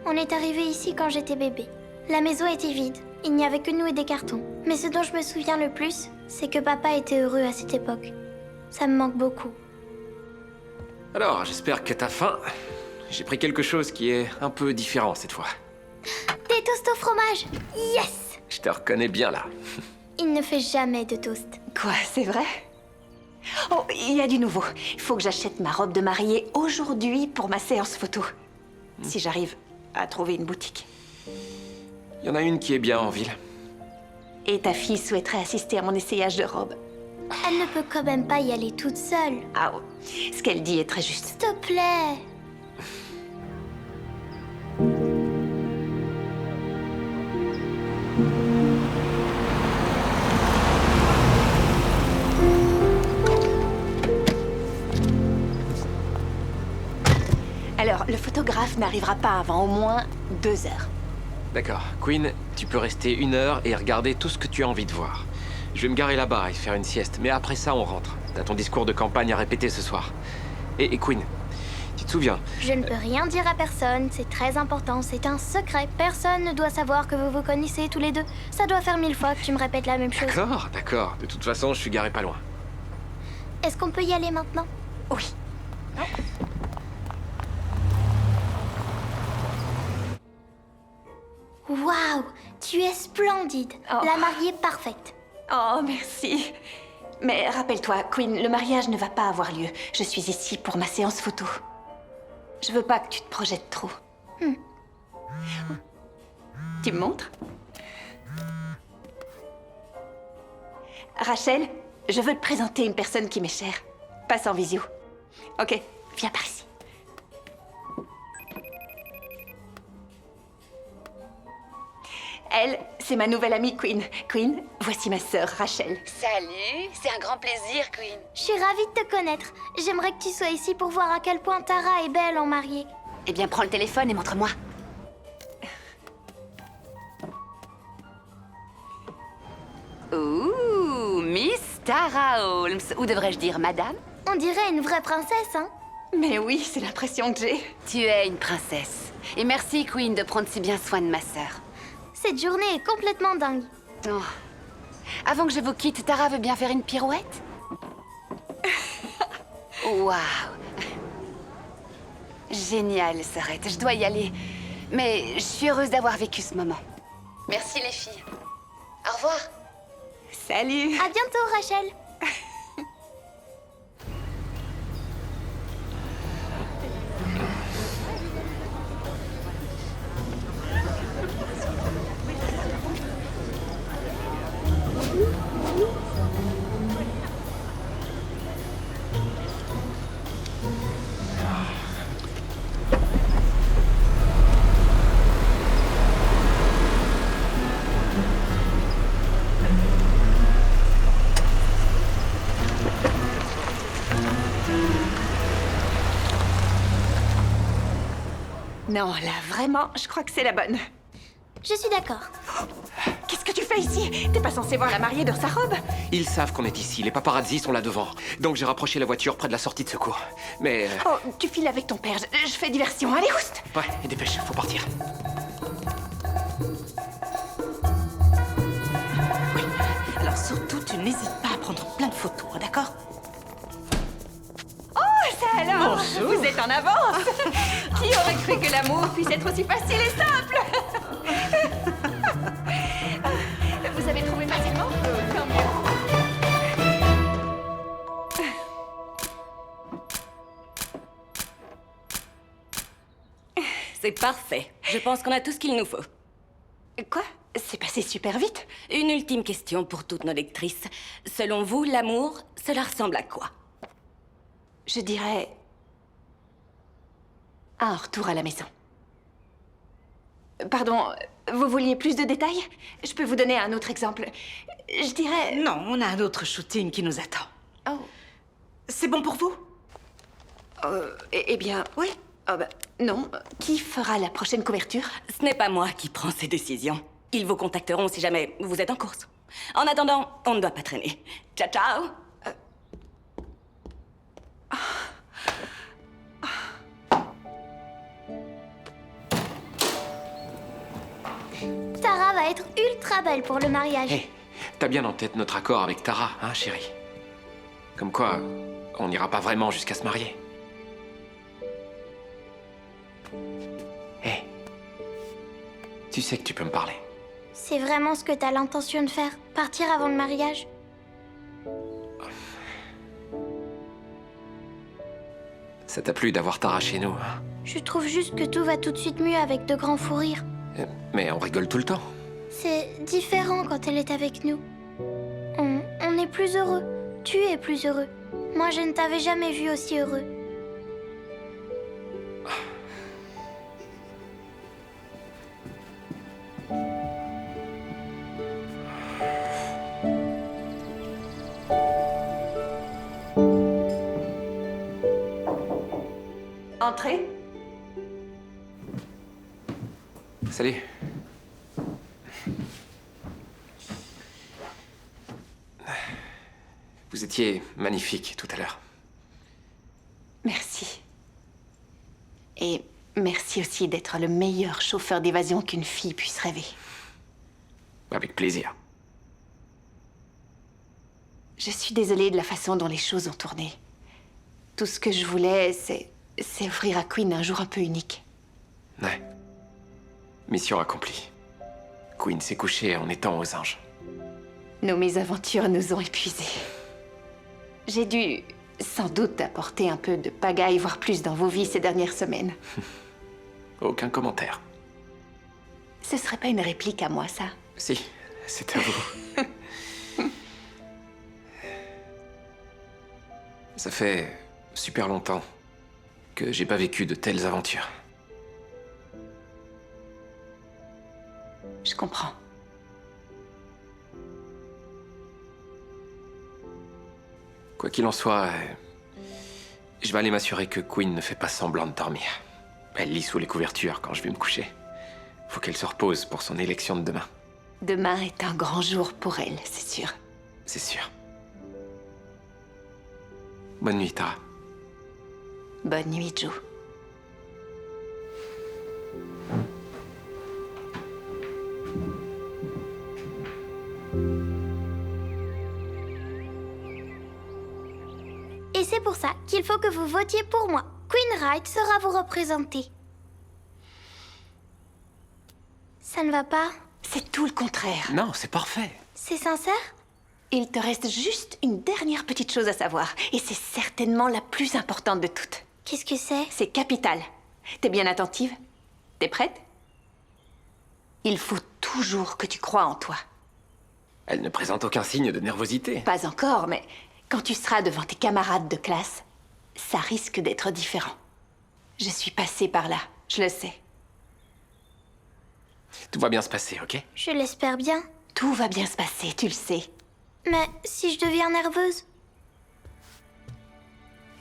On est arrivé ici quand j'étais bébé. La maison était vide. Il n'y avait que nous et des cartons. Mais ce dont je me souviens le plus, c'est que papa était heureux à cette époque. Ça me manque beaucoup. Alors, j'espère que t'as faim. J'ai pris quelque chose qui est un peu différent cette fois. Des toasts au fromage! Yes! Je te reconnais bien là. Il ne fait jamais de toast. Quoi, c'est vrai? Oh, il y a du nouveau. Il faut que j'achète ma robe de mariée aujourd'hui pour ma séance photo. Si j'arrive à trouver une boutique. Il y en a une qui est bien en ville. Et ta fille souhaiterait assister à mon essayage de robe. Elle ne peut quand même pas y aller toute seule. Ah, oh, ce qu'elle dit est très juste. S'il te plaît. Alors, le photographe n'arrivera pas avant au moins 2 heures. D'accord. Queen, tu peux rester 1 heure et regarder tout ce que tu as envie de voir. Je vais me garer là-bas et faire une sieste, mais après ça, on rentre. T'as ton discours de campagne à répéter ce soir. Et Queen, tu te souviens? Je ne peux rien dire à personne, c'est très important, c'est un secret. Personne ne doit savoir que vous vous connaissez tous les deux. Ça doit faire 1000 fois que tu me répètes la même chose. D'accord, d'accord. De toute façon, je suis garé pas loin. Est-ce qu'on peut y aller maintenant? Oui. Waouh, tu es splendide. Oh. La mariée parfaite. Oh, merci. Mais rappelle-toi, Queen, le mariage ne va pas avoir lieu. Je suis ici pour ma séance photo. Je veux pas que tu te projettes trop. Tu me montres? Rachel, je veux te présenter une personne qui m'est chère. Passe en visio. Ok, viens par ici. Elle, c'est ma nouvelle amie Queen. Queen, voici ma sœur Rachel. Salut, c'est un grand plaisir, Queen. Je suis ravie de te connaître. J'aimerais que tu sois ici pour voir à quel point Tara est belle en mariée. Eh bien, prends le téléphone et montre-moi. Ouh, Miss Tara Holmes. Ou devrais-je dire madame? On dirait une vraie princesse, hein? Mais oui, c'est l'impression que j'ai. Tu es une princesse. Et merci, Queen, de prendre si bien soin de ma sœur. Cette journée est complètement dingue. Oh. Avant que je vous quitte, Tara veut bien faire une pirouette? Waouh! Génial, Sorette. Je dois y aller. Mais je suis heureuse d'avoir vécu ce moment. Merci, les filles. Au revoir. Salut. À bientôt, Rachel. Non, là, vraiment, je crois que c'est la bonne. Je suis d'accord. Qu'est-ce que tu fais ici? T'es pas censé voir la mariée dans sa robe? Ils savent qu'on est ici, les paparazzi sont là devant. Donc j'ai rapproché la voiture près de la sortie de secours. Mais... Oh, tu files avec ton père, je fais diversion. Allez, oust! Ouais, et dépêche, faut partir. Oui, alors surtout, tu n'hésites pas à prendre plein de photos, hein, d'accord? Oh, ça alors! Vous êtes en avance! Qui aurait cru que l'amour puisse être aussi facile et simple? Vous avez trouvé facilement? Tant mieux. C'est parfait. Je pense qu'on a tout ce qu'il nous faut. Quoi? C'est passé super vite. Une ultime question pour toutes nos lectrices. Selon vous, l'amour, cela ressemble à quoi? Je dirais... un retour à la maison. Pardon, vous vouliez plus de détails? Je peux vous donner un autre exemple. Je dirais... Non, on a un autre shooting qui nous attend. Oh. C'est bon pour vous? Eh bien, oui. Oh, bah, non. Qui fera la prochaine couverture? Ce n'est pas moi qui prends ces décisions. Ils vous contacteront si jamais vous êtes en course. En attendant, on ne doit pas traîner. Ciao, ciao! Tara va être ultra belle pour le mariage. Hé, t'as bien en tête notre accord avec Tara, hein, chérie? Comme quoi, on n'ira pas vraiment jusqu'à se marier. Hé, tu sais que tu peux me parler. C'est vraiment ce que t'as l'intention de faire? Partir avant le mariage? Ça t'a plu d'avoir Tara chez nous, hein? Je trouve juste que tout va tout de suite mieux avec de grands fous rires. Mais on rigole tout le temps. C'est différent quand elle est avec nous. On est plus heureux. Tu es plus heureux. Moi, je ne t'avais jamais vu aussi heureux. Entrez. Salut. Vous étiez magnifique tout à l'heure. Merci. Et merci aussi d'être le meilleur chauffeur d'évasion qu'une fille puisse rêver. Avec plaisir. Je suis désolée de la façon dont les choses ont tourné. Tout ce que je voulais, c'est offrir à Queen un jour un peu unique. Ouais. Mission accomplie. Queen s'est couchée en étant aux anges. Nos mésaventures nous ont épuisés. J'ai dû, sans doute, apporter un peu de pagaille, voire plus, dans vos vies ces dernières semaines. Aucun commentaire. Ce serait pas une réplique à moi, ça? Si, c'est à vous. Ça fait super longtemps que j'ai pas vécu de telles aventures. Je comprends. Quoi qu'il en soit, je vais aller m'assurer que Queen ne fait pas semblant de dormir. Elle lit sous les couvertures quand je vais me coucher. Faut qu'elle se repose pour son élection de demain. Demain est un grand jour pour elle, c'est sûr. C'est sûr. Bonne nuit, Tara. Bonne nuit, Joe. Et c'est pour ça qu'il faut que vous votiez pour moi. Queen Wright sera vous représenter. Ça ne va pas? C'est tout le contraire. Non, c'est parfait. C'est sincère? Il te reste juste une dernière petite chose à savoir. Et c'est certainement la plus importante de toutes. Qu'est-ce que c'est? C'est capital. T'es bien attentive? T'es prête? Il faut toujours que tu crois en toi. Elle ne présente aucun signe de nervosité. Pas encore, mais quand tu seras devant tes camarades de classe, ça risque d'être différent. Je suis passée par là, je le sais. Tout va bien se passer, ok? Je l'espère bien. Tout va bien se passer, tu le sais. Mais si je deviens nerveuse?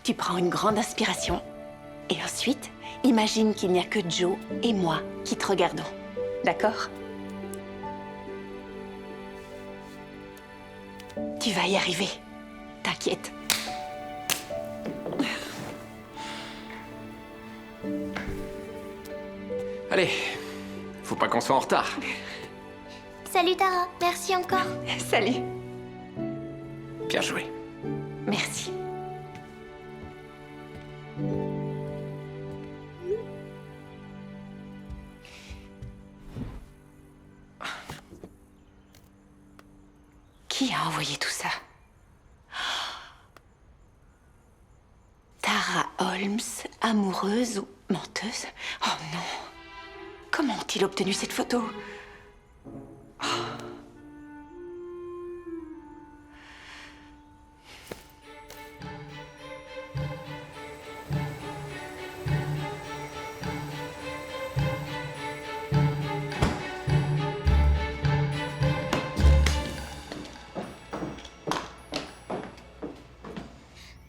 Tu prends une grande inspiration. Et ensuite, imagine qu'il n'y a que Joe et moi qui te regardons. D'accord? Tu vas y arriver. T'inquiète. Allez, faut pas qu'on soit en retard. Salut Tara, merci encore. Salut. Bien joué. Merci. Qui a envoyé tout ça? Tara Holmes, amoureuse ou menteuse? Oh non. Comment ont-ils obtenu cette photo?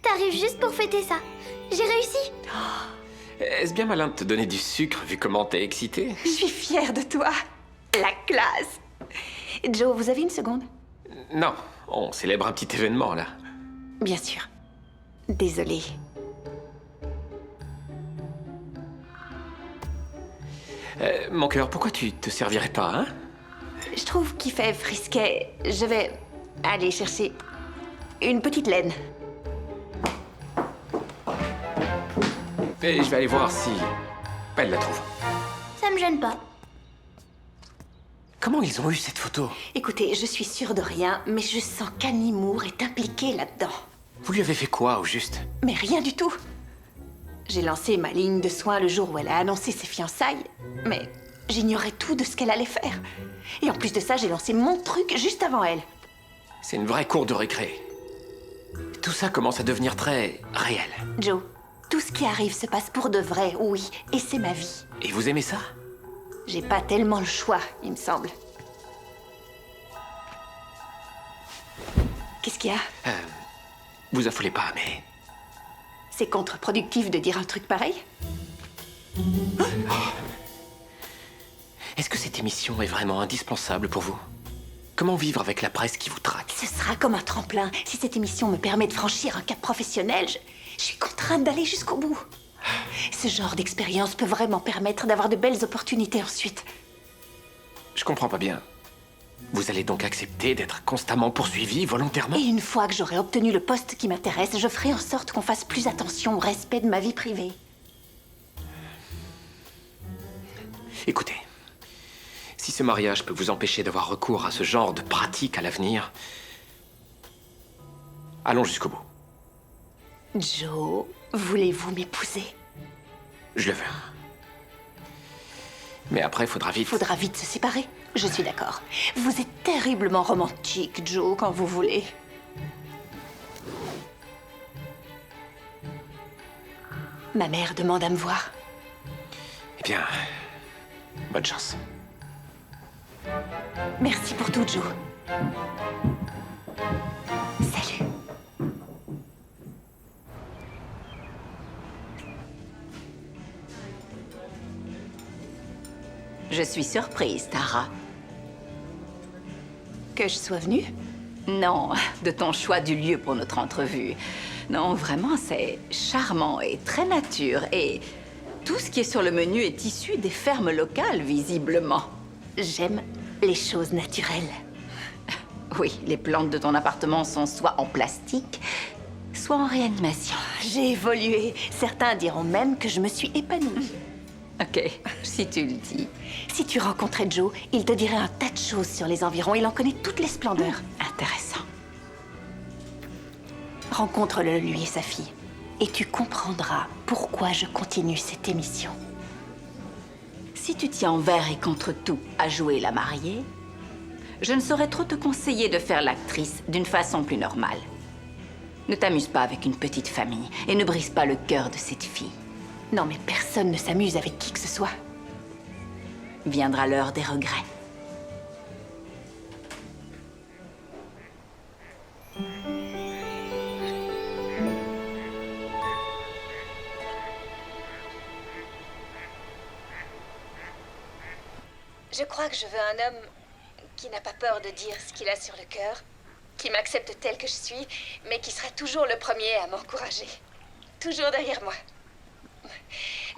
T'arrives juste pour fêter ça. J'ai réussi. Est-ce bien malin de te donner du sucre vu comment t'es excitée? Je suis fière de toi. La classe. Joe, vous avez une seconde? Non, on célèbre un petit événement là. Bien sûr. Désolée. Mon cœur, pourquoi tu te servirais pas, hein? Je trouve qu'il fait frisquet. Je vais aller chercher une petite laine. Et je vais aller voir si elle la trouve. Ça me gêne pas. Comment ils ont eu cette photo? Écoutez, je suis sûre de rien, mais je sens qu'Annie Moore est impliquée là-dedans. Vous lui avez fait quoi, au juste? Mais rien du tout. J'ai lancé ma ligne de soins le jour où elle a annoncé ses fiançailles, mais j'ignorais tout de ce qu'elle allait faire. Et en plus de ça, j'ai lancé mon truc juste avant elle. C'est une vraie cour de récré. Tout ça commence à devenir très réel. Joe, tout ce qui arrive se passe pour de vrai, oui, et c'est ma vie. Et vous aimez ça? J'ai pas tellement le choix, il me semble. Qu'est-ce qu'il y a? Vous affolez pas, mais... C'est contre-productif de dire un truc pareil? Est-ce que cette émission est vraiment indispensable pour vous? Comment vivre avec la presse qui vous traque? Ce sera comme un tremplin. Si cette émission me permet de franchir un cap professionnel, je suis contrainte d'aller jusqu'au bout. Ce genre d'expérience peut vraiment permettre d'avoir de belles opportunités ensuite. Je comprends pas bien. Vous allez donc accepter d'être constamment poursuivi volontairement? Et une fois que j'aurai obtenu le poste qui m'intéresse, je ferai en sorte qu'on fasse plus attention au respect de ma vie privée. Écoutez, si ce mariage peut vous empêcher d'avoir recours à ce genre de pratique à l'avenir, allons jusqu'au bout. Joe, voulez-vous m'épouser? Je le veux. Mais après, faudra vite... Faudra vite se séparer. Je suis d'accord. Vous êtes terriblement romantique, Joe, quand vous voulez. Ma mère demande à me voir. Eh bien, bonne chance. Merci pour tout, Joe. Salut. Je suis surprise, Tara. Que je sois venue? Non, de ton choix du lieu pour notre entrevue. Non, vraiment, c'est charmant et très nature. Et tout ce qui est sur le menu est issu des fermes locales, visiblement. J'aime les choses naturelles. Oui, les plantes de ton appartement sont soit en plastique, soit en réanimation. J'ai évolué. Certains diront même que je me suis épanouie. Ok, si tu le dis. Si tu rencontrais Joe, il te dirait un tas de choses sur les environs. Il en connaît toutes les splendeurs. Intéressant. Rencontre-le, lui et sa fille. Et tu comprendras pourquoi je continue cette émission. Si tu tiens envers et contre tout à jouer la mariée, je ne saurais trop te conseiller de faire l'actrice d'une façon plus normale. Ne t'amuse pas avec une petite famille et ne brise pas le cœur de cette fille. Non, mais personne ne s'amuse avec qui que ce soit. Viendra l'heure des regrets. Je crois que je veux un homme qui n'a pas peur de dire ce qu'il a sur le cœur, qui m'accepte tel que je suis, mais qui sera toujours le premier à m'encourager. Toujours derrière moi.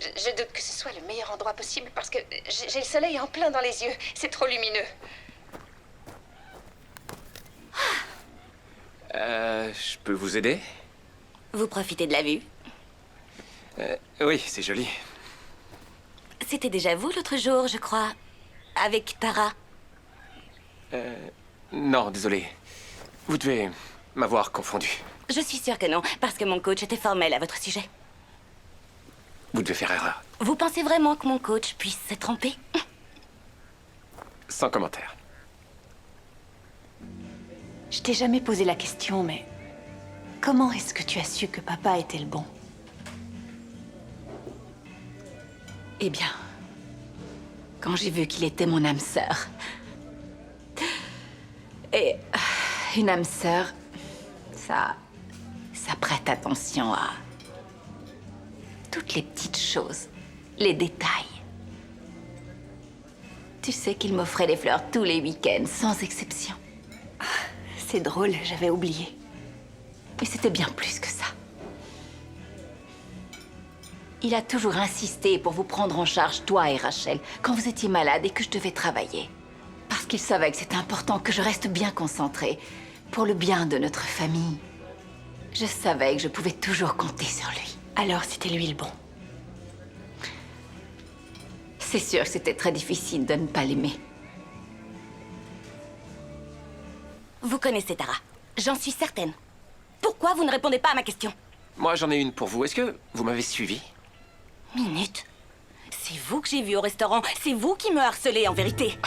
Je doute que ce soit le meilleur endroit possible parce que j'ai le soleil en plein dans les yeux. C'est trop lumineux. Je peux vous aider? Vous profitez de la vue? Oui, c'est joli. C'était déjà vous l'autre jour, je crois. Avec Tara. Non, désolé. Vous devez m'avoir confondu. Je suis sûre que non, parce que mon coach était formel à votre sujet. Vous devez faire erreur. Vous pensez vraiment que mon coach puisse se tromper? Sans commentaire. Je t'ai jamais posé la question, mais comment est-ce que tu as su que papa était le bon? Eh bien, quand j'ai vu qu'il était mon âme sœur. Et une âme sœur, ça prête attention à toutes les petites choses, les détails. Tu sais qu'il m'offrait des fleurs tous les week-ends, sans exception. C'est drôle, j'avais oublié. Et c'était bien plus que ça. Il a toujours insisté pour vous prendre en charge, toi et Rachel, quand vous étiez malade et que je devais travailler. Parce qu'il savait que c'était important que je reste bien concentrée, pour le bien de notre famille. Je savais que je pouvais toujours compter sur lui. Alors c'était lui le bon. C'est sûr que c'était très difficile de ne pas l'aimer. Vous connaissez Tara. J'en suis certaine. Pourquoi vous ne répondez pas à ma question? Moi, j'en ai une pour vous. Est-ce que vous m'avez suivi? Minute. C'est vous que j'ai vu au restaurant. C'est vous qui me harcelez, en vérité.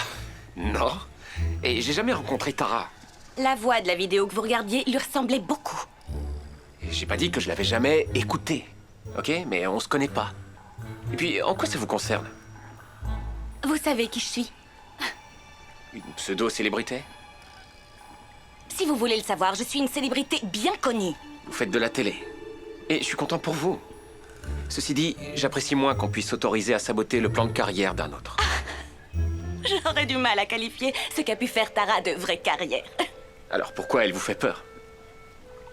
Non. Et j'ai jamais rencontré Tara. La voix de la vidéo que vous regardiez lui ressemblait beaucoup. Et j'ai pas dit que je l'avais jamais écoutée. Ok? Mais on se connaît pas. Et puis, en quoi ça vous concerne? Vous savez qui je suis? Une pseudo-célébrité? Si vous voulez le savoir, je suis une célébrité bien connue. Vous faites de la télé. Et je suis content pour vous. Ceci dit, j'apprécie moins qu'on puisse s'autoriser à saboter le plan de carrière d'un autre. J'aurais du mal à qualifier ce qu'a pu faire Tara de vraie carrière. Alors pourquoi elle vous fait peur?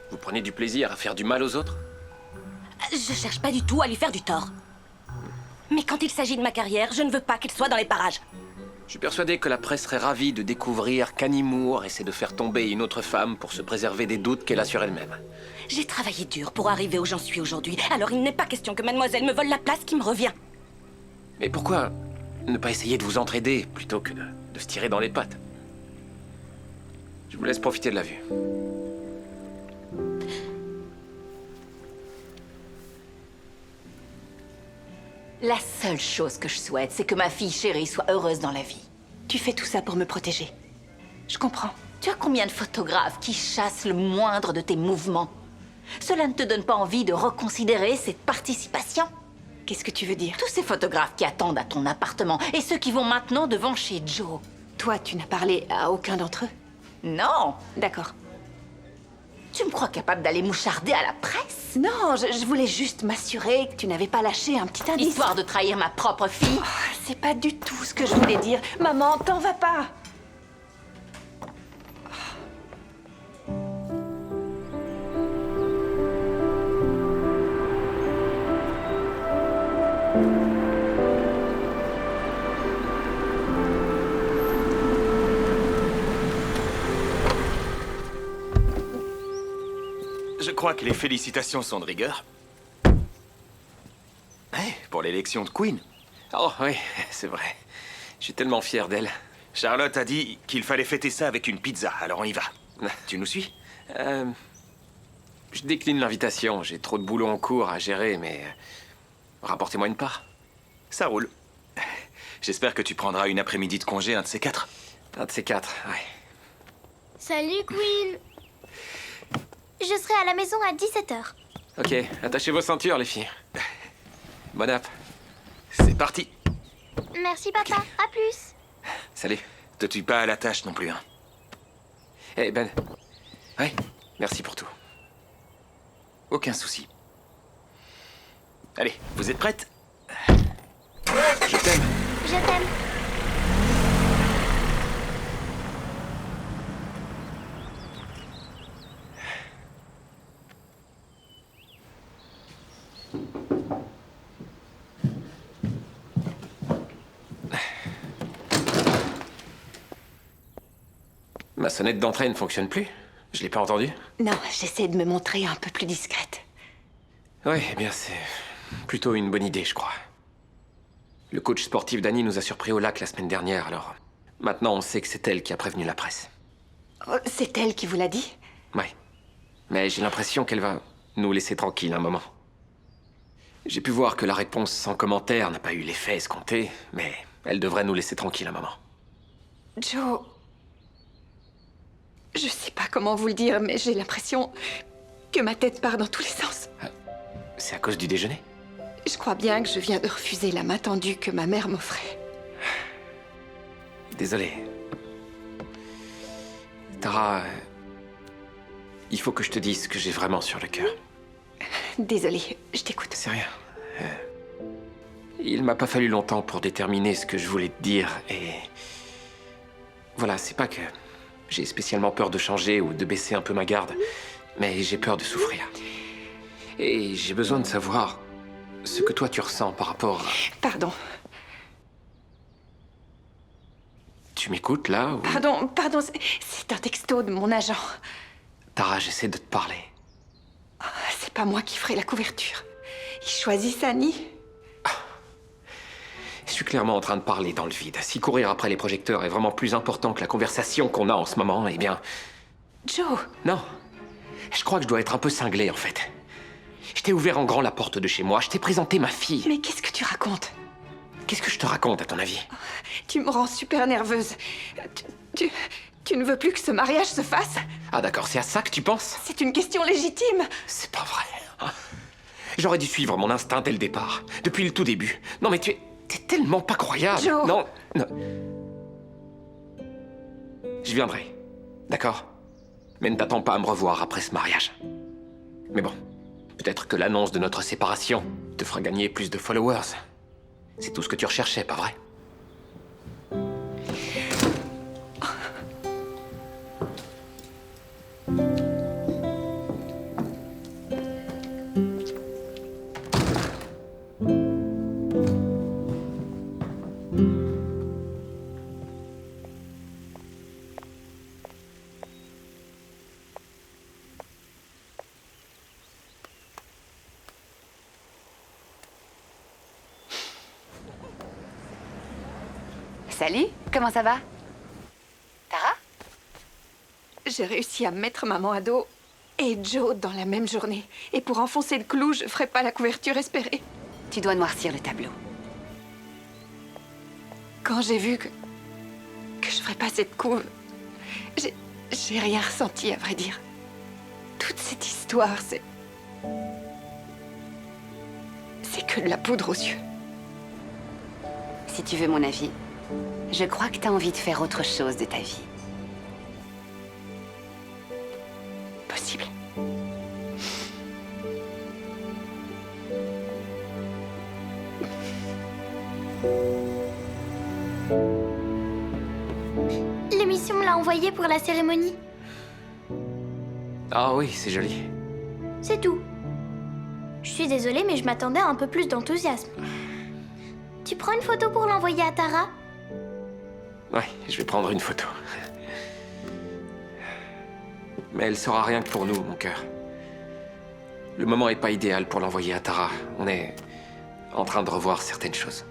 Vous prenez du plaisir à faire du mal aux autres? Je cherche pas du tout à lui faire du tort. Mais quand il s'agit de ma carrière, je ne veux pas qu'elle soit dans les parages. Je suis persuadé que la presse serait ravie de découvrir qu'Annie Moore essaie de faire tomber une autre femme pour se préserver des doutes qu'elle a sur elle-même. J'ai travaillé dur pour arriver où j'en suis aujourd'hui, alors il n'est pas question que mademoiselle me vole la place qui me revient. Mais pourquoi ne pas essayer de vous entraider plutôt que de se tirer dans les pattes? Je vous laisse profiter de la vue. La seule chose que je souhaite, c'est que ma fille chérie soit heureuse dans la vie. Tu fais tout ça pour me protéger. Je comprends. Tu as combien de photographes qui chassent le moindre de tes mouvements? Cela ne te donne pas envie de reconsidérer cette participation? Qu'est-ce que tu veux dire? Tous ces photographes qui attendent à ton appartement et ceux qui vont maintenant devant chez Joe. Toi, tu n'as parlé à aucun d'entre eux? Non. D'accord. Tu me crois capable d'aller moucharder à la presse? Non, je voulais juste m'assurer que tu n'avais pas lâché un petit indice. Histoire de trahir ma propre fille? Oh, c'est pas du tout ce que je voulais dire. Maman, t'en vas pas. Je crois que les félicitations sont de rigueur. Pour l'élection de Queen. Oh oui, c'est vrai. Je suis tellement fier d'elle. Charlotte a dit qu'il fallait fêter ça avec une pizza, alors on y va. Tu nous suis? Je décline l'invitation. J'ai trop de boulot en cours à gérer, mais rapportez-moi une part. Ça roule. J'espère que tu prendras une après-midi de congé, un de ces quatre. Un de ces quatre, ouais. Salut, Queen. Je serai à la maison à 17h. Ok, attachez vos ceintures, les filles. Bonne app. C'est parti. Merci, papa. À plus. Salut. Te tue pas à la tâche non plus, hein. Eh Ben. Ouais. Merci pour tout. Aucun souci. Allez, vous êtes prêtes? Je t'aime. Je t'aime. Ma sonnette d'entrée ne fonctionne plus. Je l'ai pas entendue. Non, j'essaie de me montrer un peu plus discrète. Ouais, eh bien c'est plutôt une bonne idée, je crois. Le coach sportif d'Annie nous a surpris au lac la semaine dernière, alors maintenant on sait que c'est elle qui a prévenu la presse. Oh, c'est elle qui vous l'a dit? Ouais. Mais j'ai l'impression qu'elle va nous laisser tranquilles un moment. J'ai pu voir que la réponse sans commentaire n'a pas eu l'effet escompté, mais elle devrait nous laisser tranquilles un moment. Joe... Je sais pas comment vous le dire, mais j'ai l'impression que ma tête part dans tous les sens. C'est à cause du déjeuner? Je crois bien que je viens de refuser la main tendue que ma mère m'offrait. Désolé. Tara, il faut que je te dise ce que j'ai vraiment sur le cœur. Désolée, je t'écoute. C'est rien. Il m'a pas fallu longtemps pour déterminer ce que je voulais te dire et... Voilà, c'est pas que j'ai spécialement peur de changer ou de baisser un peu ma garde, mais j'ai peur de souffrir. Et j'ai besoin de savoir ce que toi tu ressens par rapport à... Pardon. Tu m'écoutes là ou... Pardon, c'est un texto de mon agent. Tara, j'essaie de te parler. C'est pas moi qui ferai la couverture. Ils choisissent Annie. Je suis clairement en train de parler dans le vide. Si courir après les projecteurs est vraiment plus important que la conversation qu'on a en ce moment, eh bien, Joe! Non. Je crois que je dois être un peu cinglé, en fait. Je t'ai ouvert en grand la porte de chez moi, je t'ai présenté ma fille. Mais qu'est-ce que tu racontes? Qu'est-ce que je te raconte, à ton avis? Tu me rends super nerveuse. Tu ne veux plus que ce mariage se fasse? Ah d'accord, c'est à ça que tu penses? C'est une question légitime. C'est pas vrai. J'aurais dû suivre mon instinct dès le départ, depuis le tout début. Non mais t'es tellement pas croyable. Joe. Non. Je viendrai, d'accord? Mais ne t'attends pas à me revoir après ce mariage. Mais bon, peut-être que l'annonce de notre séparation te fera gagner plus de followers. C'est tout ce que tu recherchais, pas vrai? Salut, comment ça va? Tara? J'ai réussi à mettre maman à dos et Joe dans la même journée. Et pour enfoncer le clou, je ferai pas la couverture espérée. Tu dois noircir le tableau. Quand j'ai vu que je ferais pas cette couve, j'ai rien ressenti, à vrai dire. Toute cette histoire, c'est que de la poudre aux yeux. Si tu veux mon avis, je crois que t'as envie de faire autre chose de ta vie. Possible. L'émission me l'a envoyé pour la cérémonie. Ah oui, c'est joli. C'est tout. Je suis désolée, mais je m'attendais à un peu plus d'enthousiasme. Tu prends une photo pour l'envoyer à Tara? Ouais, je vais prendre une photo. Mais elle sera rien que pour nous, mon cœur. Le moment est pas idéal pour l'envoyer à Tara. On est en train de revoir certaines choses.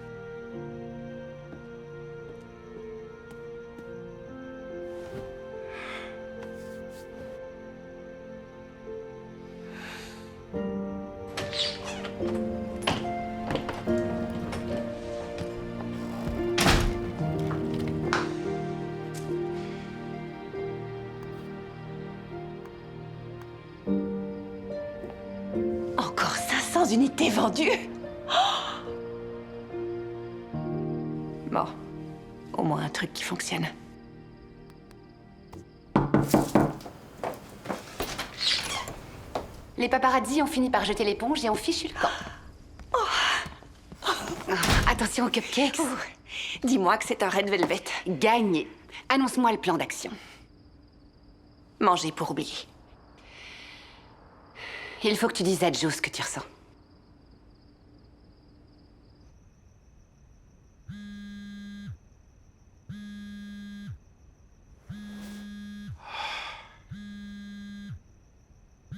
Encore 500 unités vendues. Bon, au moins un truc qui fonctionne. Les paparazzi ont fini par jeter l'éponge et ont fichu le camp. Attention aux cupcakes. Dis-moi que c'est un Red Velvet. Gagné. Annonce-moi le plan d'action. Manger pour oublier. Il faut que tu dises à Joe ce que tu ressens.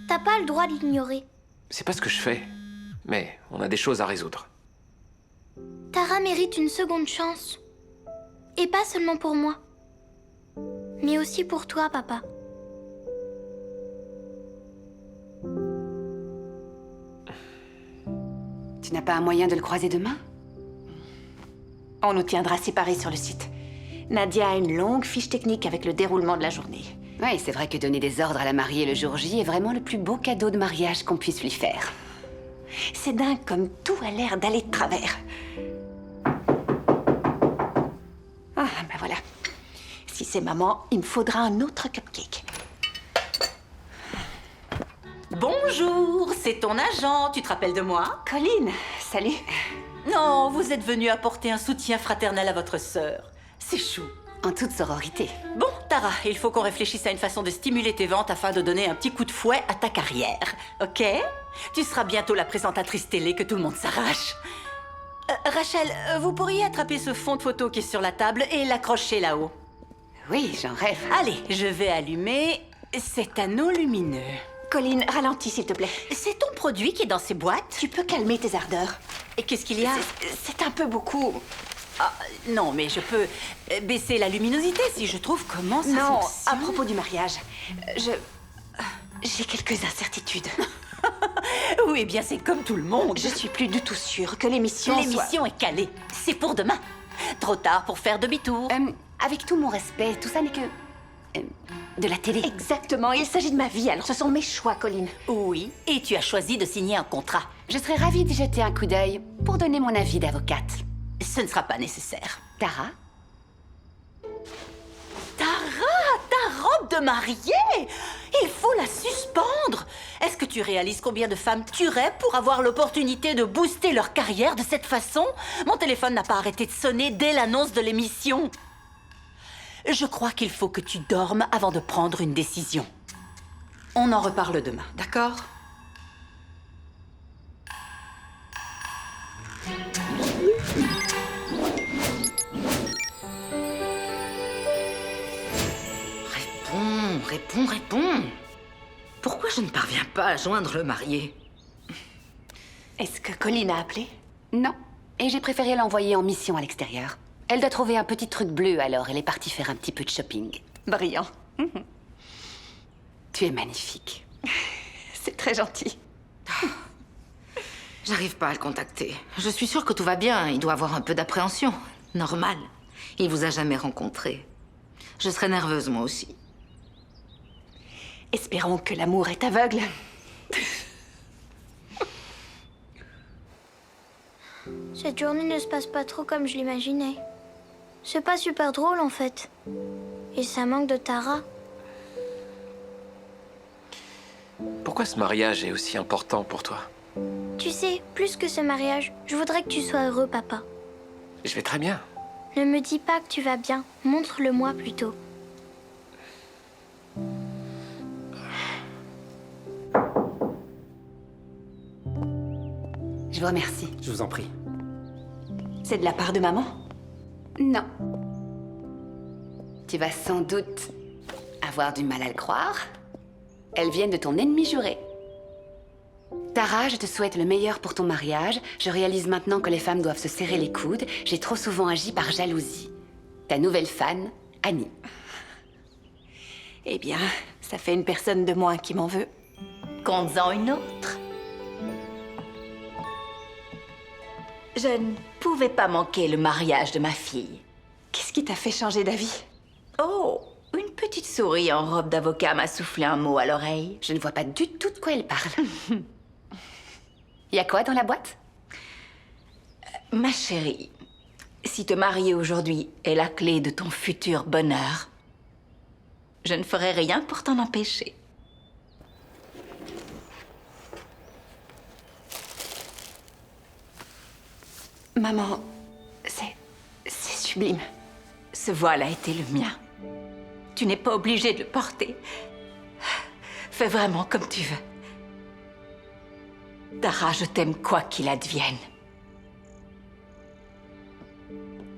T'as pas le droit de l'ignorer. C'est pas ce que je fais, mais on a des choses à résoudre. Tara mérite une seconde chance. Et pas seulement pour moi. Mais aussi pour toi, papa. Tu n'as pas un moyen de le croiser demain? On nous tiendra séparés sur le site. Nadia a une longue fiche technique avec le déroulement de la journée. Oui, c'est vrai que donner des ordres à la mariée le jour J est vraiment le plus beau cadeau de mariage qu'on puisse lui faire. C'est dingue comme tout a l'air d'aller de travers. Ah, ben voilà. Si c'est maman, il me faudra un autre cupcake. Bonjour, c'est ton agent, tu te rappelles de moi? Colline, salut. Non, vous êtes venu apporter un soutien fraternel à votre sœur. C'est chou. En toute sororité. Bon, Tara, il faut qu'on réfléchisse à une façon de stimuler tes ventes afin de donner un petit coup de fouet à ta carrière, ok? Tu seras bientôt la présentatrice télé que tout le monde s'arrache. Rachel, vous pourriez attraper ce fond de photo qui est sur la table et l'accrocher là-haut. Oui, j'en rêve. Allez, je vais allumer cet anneau lumineux. Colline, ralentis s'il te plaît. C'est ton produit qui est dans ces boîtes? Tu peux calmer tes ardeurs. Et qu'est-ce qu'il y a? C'est un peu beaucoup. Ah, non, mais je peux baisser la luminosité si je trouve comment ça Non, fonctionne. à propos du mariage, j'ai quelques incertitudes. Oui, eh bien, c'est comme tout le monde. Je suis plus du tout sûre que l'émission L'émission est calée. C'est pour demain. Trop tard pour faire demi-tour. Avec tout mon respect, tout ça n'est que... de la télé. Exactement, il s'agit de ma vie, alors ce sont mes choix, Colline. Oui, et tu as choisi de signer un contrat. Je serais ravie d'y jeter un coup d'œil pour donner mon avis d'avocate. Ce ne sera pas nécessaire. Tara? Tara, ta robe de mariée! Il faut la suspendre! Est-ce que tu réalises combien de femmes tueraient pour avoir l'opportunité de booster leur carrière de cette façon? Mon téléphone n'a pas arrêté de sonner dès l'annonce de l'émission. Je crois qu'il faut que tu dormes avant de prendre une décision. On en reparle demain, d'accord? Réponds. Pourquoi je ne parviens pas à joindre le marié? Est-ce que Colline a appelé? Non. Et j'ai préféré l'envoyer en mission à l'extérieur. Elle doit trouver un petit truc bleu, alors elle est partie faire un petit peu de shopping. Brillant. Tu es magnifique. C'est très gentil. J'arrive pas à le contacter. Je suis sûre que tout va bien. Il doit avoir un peu d'appréhension. Normal. Il vous a jamais rencontré. Je serais nerveuse, moi aussi. Espérons que l'amour est aveugle. Cette journée ne se passe pas trop comme je l'imaginais. C'est pas super drôle en fait. Et ça manque de Tara. Pourquoi ce mariage est aussi important pour toi? Tu sais, plus que ce mariage, je voudrais que tu sois heureux, papa. Je vais très bien. Ne me dis pas que tu vas bien. Montre-le-moi plutôt. Je vous remercie. Je vous en prie. C'est de la part de maman? Non. Tu vas sans doute avoir du mal à le croire. Elles viennent de ton ennemi juré. Tara, je te souhaite le meilleur pour ton mariage. Je réalise maintenant que les femmes doivent se serrer les coudes. J'ai trop souvent agi par jalousie. Ta nouvelle fan, Annie. Eh bien, ça fait une personne de moins qui m'en veut. Compte-en une autre. Je ne pouvais pas manquer le mariage de ma fille. Qu'est-ce qui t'a fait changer d'avis? Oh, une petite souris en robe d'avocat m'a soufflé un mot à l'oreille. Je ne vois pas du tout de quoi elle parle. Y a quoi dans la boîte? Ma chérie, si te marier aujourd'hui est la clé de ton futur bonheur, je ne ferai rien pour t'en empêcher. Maman, c'est sublime. Ce voile a été le mien. Tu n'es pas obligée de le porter. Fais vraiment comme tu veux. Tara, je t'aime quoi qu'il advienne.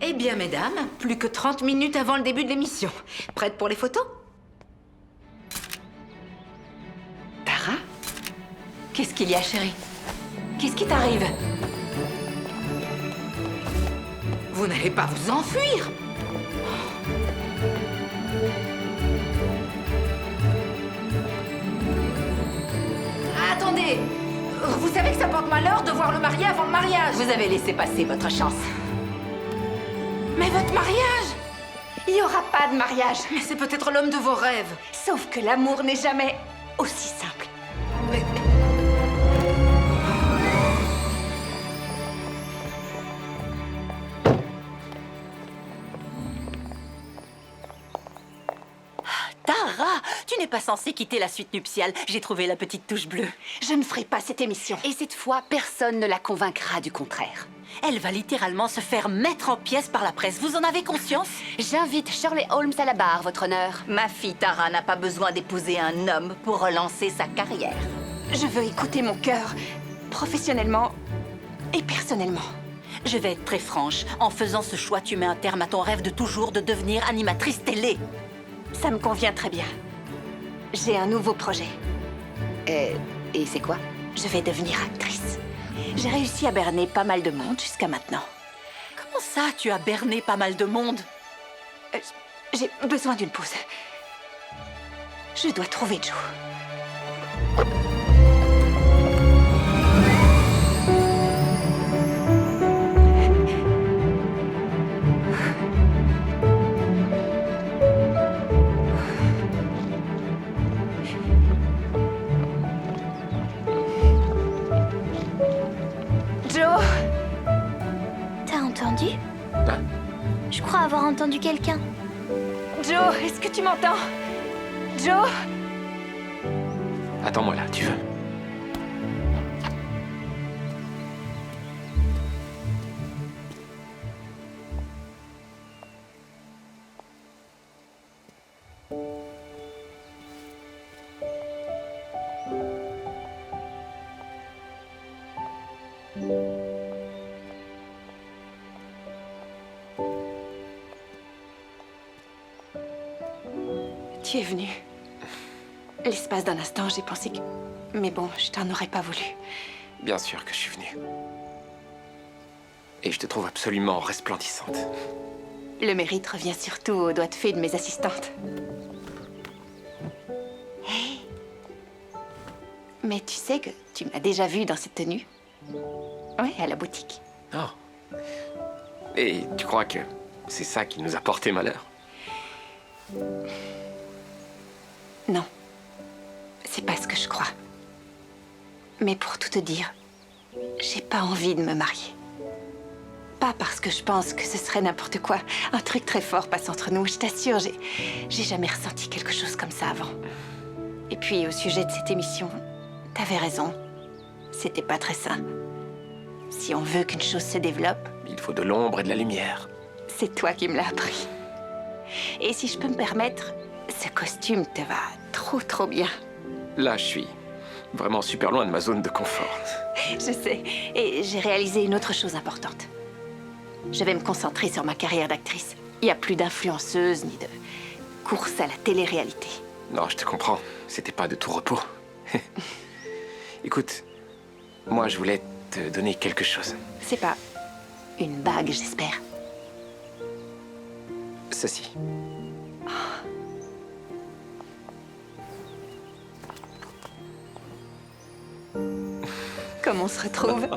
Eh bien, mesdames, plus que 30 minutes avant le début de l'émission. Prête pour les photos? Tara? Qu'est-ce qu'il y a, chérie? Qu'est-ce qui t'arrive? Vous n'allez pas vous enfuir? Attendez! Vous savez que ça porte malheur de voir le marié avant le mariage. Vous avez laissé passer votre chance. Mais votre mariage? Il n'y aura pas de mariage. Mais c'est peut-être l'homme de vos rêves. Sauf que l'amour n'est jamais aussi simple. Tara, tu n'es pas censée quitter la suite nuptiale. J'ai trouvé la petite touche bleue. Je ne ferai pas cette émission. Et cette fois, personne ne la convaincra du contraire. Elle va littéralement se faire mettre en pièces par la presse. Vous en avez conscience? J'invite Shirley Holmes à la barre, votre honneur. Ma fille Tara n'a pas besoin d'épouser un homme pour relancer sa carrière. Je veux écouter mon cœur, professionnellement et personnellement. Je vais être très franche. En faisant ce choix, tu mets un terme à ton rêve de toujours de devenir animatrice télé. Ça me convient très bien. J'ai un nouveau projet. Et c'est quoi? Je vais devenir actrice. J'ai réussi à berner pas mal de monde jusqu'à maintenant. Comment ça, tu as berné pas mal de monde? J'ai besoin d'une pause. Je dois trouver Joe. Joe! T'as entendu? Hein? Je crois avoir entendu quelqu'un. Joe, est-ce que tu m'entends? Joe? Attends-moi là, tu veux? Tu es venu. L'espace d'un instant, j'ai pensé que... Mais bon, je t'en aurais pas voulu. Bien sûr que je suis venu. Et je te trouve absolument resplendissante. Le mérite revient surtout aux doigts de fée de mes assistantes. Hey. Mais tu sais que tu m'as déjà vue dans cette tenue? Oui, à la boutique. Oh. Et tu crois que c'est ça qui nous a porté malheur? Non. C'est pas ce que je crois. Mais pour tout te dire, j'ai pas envie de me marier. Pas parce que je pense que ce serait n'importe quoi. Un truc très fort passe entre nous, je t'assure, j'ai jamais ressenti quelque chose comme ça avant. Et puis, au sujet de cette émission, t'avais raison. C'était pas très sain. Si on veut qu'une chose se développe... Il faut de l'ombre et de la lumière. C'est toi qui me l'as appris. Et si je peux me permettre, ce costume te va trop bien. Là, je suis vraiment super loin de ma zone de confort. Je sais. Et j'ai réalisé une autre chose importante. Je vais me concentrer sur ma carrière d'actrice. Il n'y a plus d'influenceuse ni de course à la télé-réalité. Non, je te comprends. C'était pas de tout repos. Écoute, moi, je voulais te donner quelque chose. C'est pas une bague, j'espère. Ceci. Comme on se retrouve.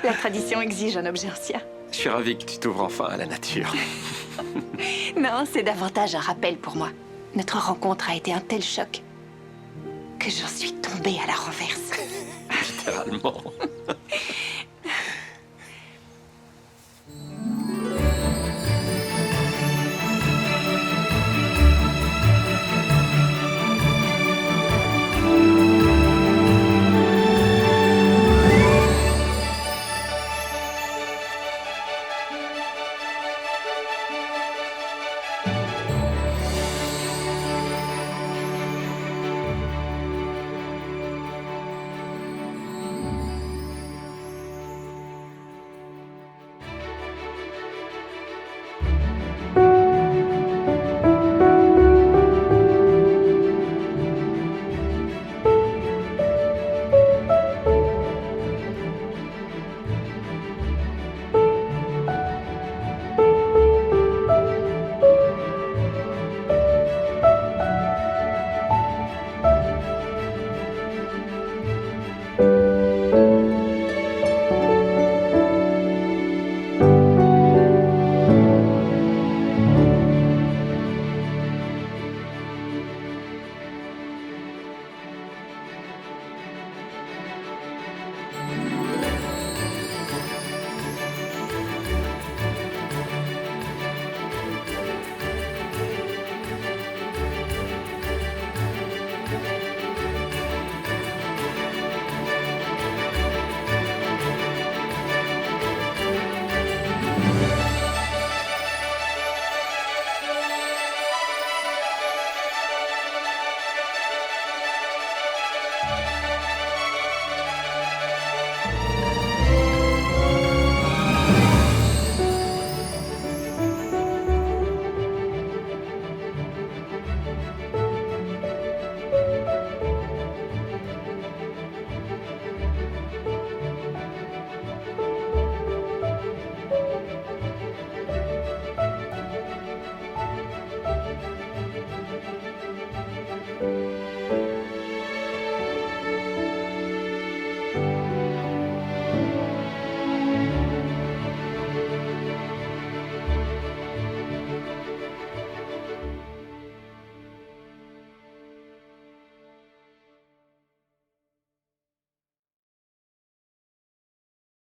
La tradition exige un objet ancien. Je suis ravi que tu t'ouvres enfin à la nature. Non, c'est davantage un rappel pour moi. Notre rencontre a été un tel choc que j'en suis tombée à la renverse. Littéralement.